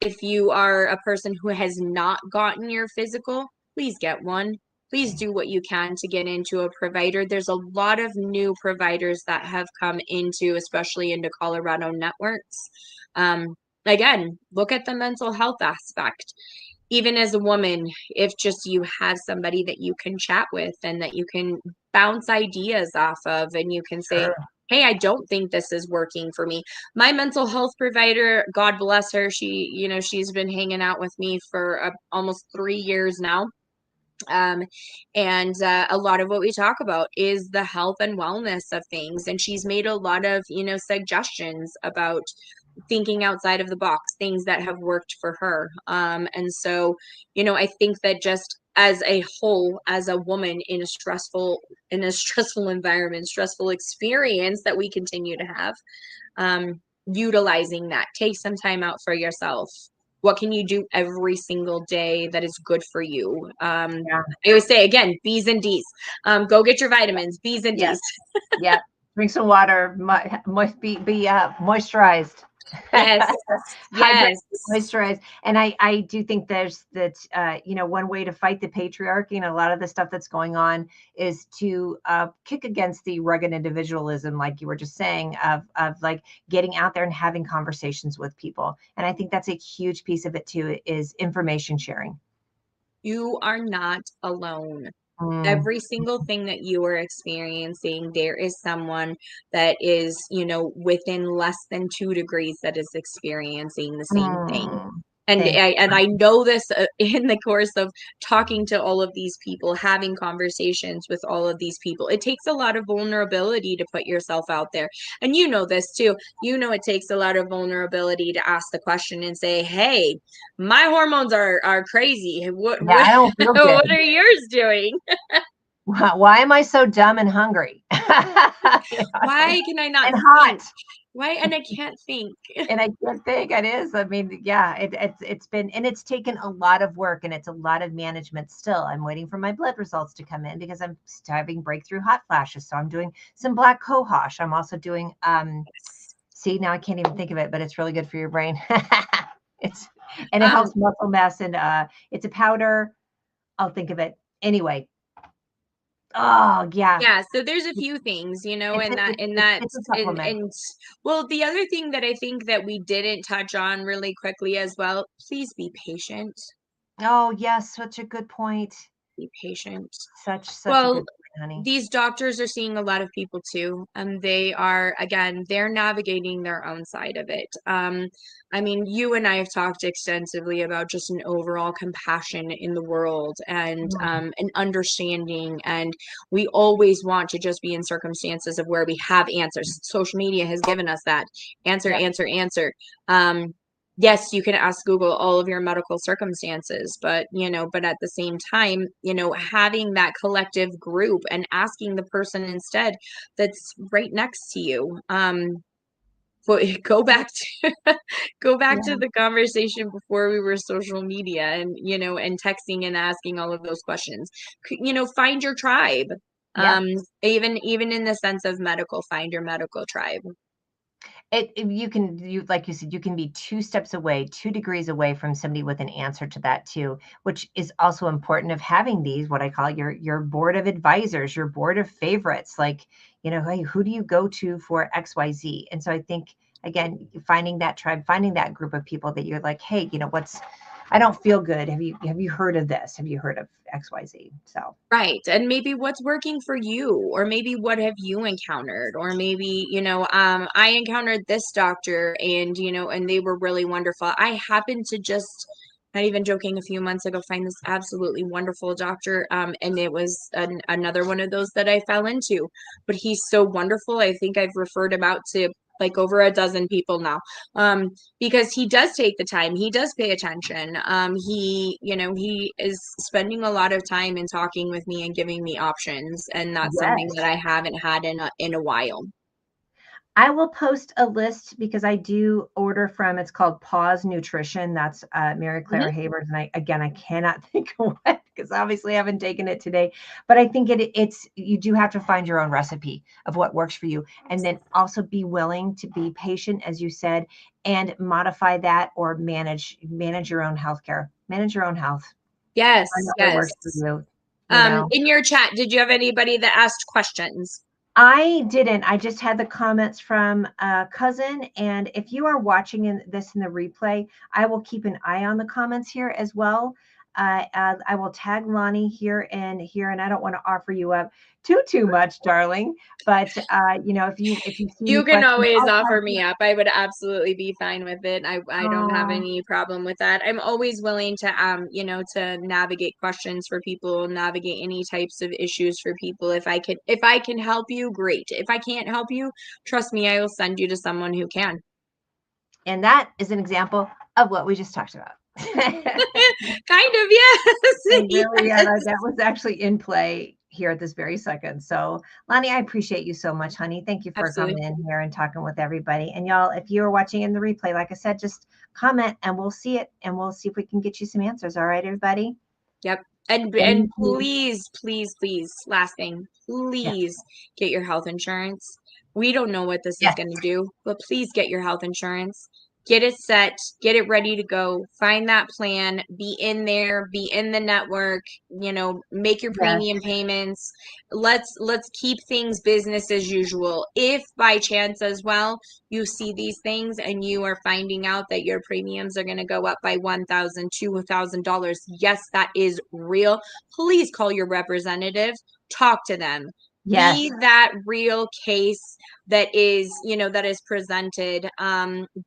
If you are a person who has not gotten your physical, please get one. Please do what you can to get into a provider. There's a lot of new providers that have come into, especially into Colorado networks. Again, look at the mental health aspect. Even as a woman, if just you have somebody that you can chat with and that you can bounce ideas off of, and you can say, sure. hey, I don't think this is working for me. My mental health provider, God bless her, she's been hanging out with me for almost 3 years now. Um, and a lot of what we talk about is the health and wellness of things. And she's made a lot of, suggestions about thinking outside of the box, things that have worked for her. And so, I think that just as a whole, as a woman in a stressful environment, stressful experience that we continue to have, utilizing that. Take some time out for yourself. What can you do every single day that is good for you? Yeah. I always say again, B's and D's. Go get your vitamins, B's and Yes. D's. Yeah. Drink some water. Be moisturized. Yes. Hydrate, Yes. moisturize. And I do think there's that, one way to fight the patriarchy and a lot of the stuff that's going on is to kick against the rugged individualism, like you were just saying, of like getting out there and having conversations with people. And I think that's a huge piece of it too, is information sharing. You are not alone. Mm, Every single thing that you are experiencing, there is someone that is, within less than 2 degrees that is experiencing the same thing. mm. And Thank I know this in the course of talking to all of these people, having conversations with all of these people. It takes a lot of vulnerability to put yourself out there. And you know this too. It takes a lot of vulnerability to ask the question and say, "Hey, my hormones are crazy. What Yeah, what I don't feel good. what are yours doing?" Why am I so dumb and hungry? Why can I not And hot. think? Why and I can't think. And I can't think it is. I mean, yeah, it's been, and it's taken a lot of work and it's a lot of management still. I'm waiting for my blood results to come in because I'm having breakthrough hot flashes. So I'm doing some black cohosh. I'm also doing see, now I can't even think of it, but it's really good for your brain. It's and it Um, helps muscle mass, and it's a powder. I'll think of it. Anyway. Oh yeah. yeah, so there's a few things, It's and a, that it's and it's that it's a supplement. and well, the other thing that I think that we didn't touch on really quickly as well, please be patient. Oh yes, such a good point. Be patient. Such a Well, good point, honey. these doctors are seeing a lot of people too. They are, again, they're navigating their own side of it. I mean, you and I have talked extensively about just an overall compassion in the world and Mm, an understanding. And we always want to just be in circumstances of where we have answers. Social media has given us that answer, yep. answer, answer. Yes, you can ask Google all of your medical circumstances, but at the same time, having that collective group and asking the person instead that's right next to you. Go back to go back to Yeah. the conversation before we were social media and and texting and asking all of those questions. Find your tribe. Yep. Um, even in the sense of medical, find your medical tribe. You like you said, you can be 2 steps away, 2 degrees away from somebody with an answer to that too, which is also important of having these, what I call your board of advisors, your board of favorites. Like, hey, who do you go to for XYZ? And so I think again, finding that tribe, finding that group of people that you're like, hey, I don't feel good. Have you heard of this? Have you heard of XYZ? So Right. And maybe what's working for you, or maybe what have you encountered, or maybe, I encountered this doctor and they were really wonderful. I happened to just, not even joking, a few months ago, find this absolutely wonderful doctor. And it was another one of those that I fell into, but he's so wonderful. I think I've referred him out to like over a dozen people now. Because he does take the time, he does pay attention. He is spending a lot of time and talking with me and giving me options, and that's something yes. that I haven't had in a while. I will post a list because I do order from, it's called Pause Nutrition. That's Mary Claire Mhm. Havers. And I cannot think of what, because obviously I haven't taken it today. But I think you do have to find your own recipe of what works for you. And then also be willing to be patient, as you said, and modify that or manage your own healthcare, manage your own health. Yes, Find out what yes. works for you. In your chat, did you have anybody that asked questions? I didn't. I just had the comments from a cousin. And if you are watching this in the replay, I will keep an eye on the comments here as well. I will tag Loni here and here, and I don't want to offer you up too much, darling. But if you see any You can questions, always I'll tag offer you. me up. I would absolutely be fine with it. I don't have Oh, any problem with that. I'm always willing to navigate questions for people, navigate any types of issues for people. If I can help you, great. If I can't help you, trust me, I will send you to someone who can. and that is an example of what we just talked about. Kind of, yes. And really, yeah, Yes. that was actually in play here at this very second. So, Lonnie, I appreciate you so much, honey. Thank you for Absolutely. coming in here and talking with everybody. And y'all, if you are watching in the replay, like I said, just comment and we'll see it and we'll see if we can get you some answers. All right, everybody? Yep. And Thank you. please, please, please, last thing, Yeah. please get your health insurance. We don't know what this is Yes. going to do, but please get your health insurance. Get it set, get it ready to go. Find that plan, be in there, be in the network, make your Yes. premium payments. Let's keep things business as usual. If by chance as well, you see these things and you are finding out that your premiums are going to go up by $1,000, $2,000. Yes, that is real. Please call your representative, talk to them. Yes. Be that real case that is presented.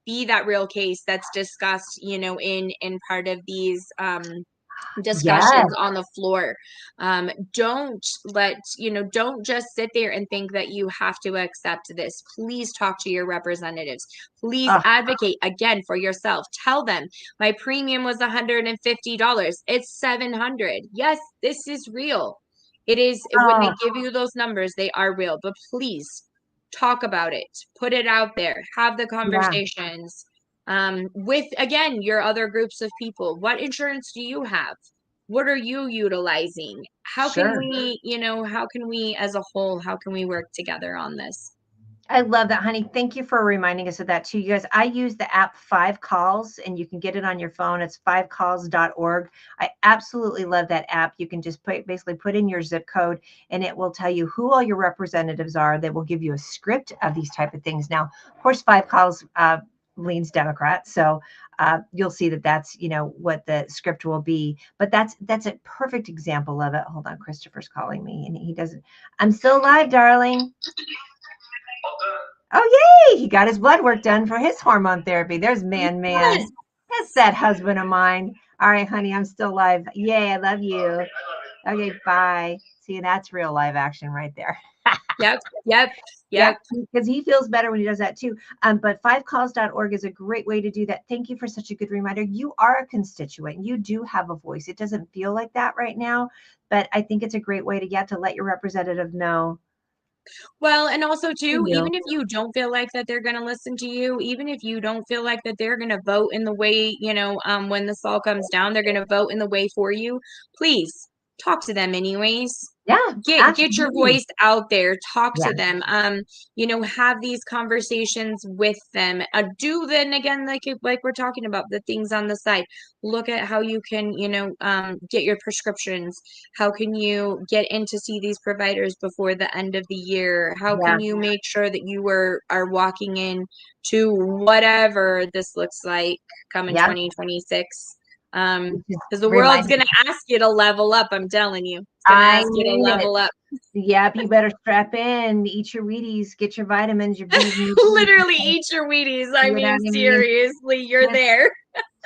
Be that real case that's discussed, in part of these Yes. discussions on the floor. Don't just sit there and think that you have to accept this. Please talk to your representatives. Please Oh, advocate again for yourself. Tell them my premium was $150. It's $700. Yes, this is real. It is. When they oh, give you those numbers, they are real, but please talk about it, put it out there, have the yeah. conversations with, again, your other groups of people. What insurance do you have? What are you utilizing? How can Sure. we as a whole, how can we work together on this? I love that, honey. Thank you for reminding us of that too. You guys, I use the app Five Calls and you can get it on your phone. It's fivecalls.org. I absolutely love that app. You can just basically put in your zip code and it will tell you who all your representatives are. They will give you a script of these type of things. Now, of course, Five Calls leans Democrat. So you'll see that that's, what the script will be. But that's a perfect example of it. Hold on, Christopher's calling me and he doesn't. I'm still live, darling. Oh, yay! He got his blood work done for his hormone therapy. There's man. Yes. That's that husband of mine. All right, honey, I'm still live. Yay, I love you. Okay, bye. See, that's real live action right there. Yep. Yep. Yep, Yep. because he feels better when he does that too. But fivecalls.org is a great way to do that. Thank you for such a good reminder. You are a constituent. You do have a voice. It doesn't feel like that right now, but I think it's a great way to get to let your representative know. Well, and also too, You. even if you don't feel like that they're going to listen to you, even if you don't feel like that they're going to vote in the way, when this all comes down, they're going to vote in the way for you, please talk to them anyways. Yeah, Get your absolutely. voice out there, talk Yeah, to them, have these conversations with them. Do then again, like we're talking about the things on the side. Look at how you can, get your prescriptions. How can you get in to see these providers before the end of the year? How yeah, can you make sure that you are walking in to whatever this looks like come in yeah. 2026? Just Because the world's remind gonna ask you to level up. I'm telling you, it's gonna I ask you to mean it. level up. Yep, you better strap in, eat your Wheaties, get your vitamins, your B's and your D's. Literally eat your Wheaties. I You know mean, what I mean? seriously, you're there.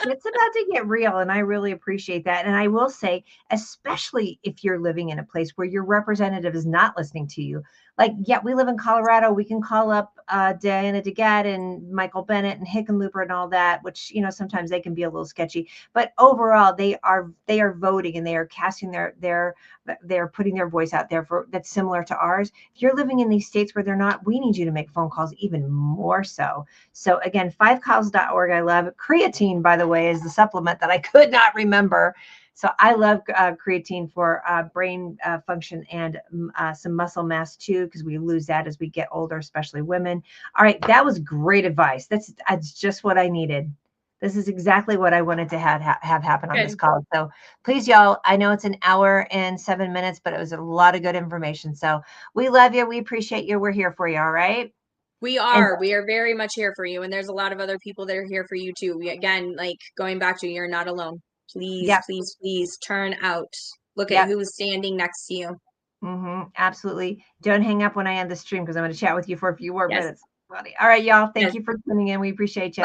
It's about to get real, and I really appreciate that. And I will say, especially if you're living in a place where your representative is not listening to you. Like, yeah, we live in Colorado. We can call up Diana DeGette and Michael Bennett and Hickenlooper and all that, which sometimes they can be a little sketchy. But overall, they are voting and they are casting they're putting their voice out there for that's similar to ours. If you're living in these states where they're not, we need you to make phone calls even more so. So again, fivecalls.org. I love it. Creatine, by the way, is the supplement that I could not remember. So I love creatine for brain function and some muscle mass too, because we lose that as we get older, especially women. All right, that was great advice. That's just what I needed. This is exactly what I wanted to have happen on this Good. call. So please, y'all, I know it's an hour and 7 minutes, but it was a lot of good information. So we love you. We appreciate you. We're here for you. All right. We And are. We are very much here for you. And there's a lot of other people that are here for you too. Again, like going back to you're not alone. Please, yep, please, please turn out. Look at yep. who is standing next to you. Absolutely. Don't hang up when I end the stream because I'm going to chat with you for a few more Yes. minutes. All right, y'all. Thank Yes. you for tuning in. We appreciate you.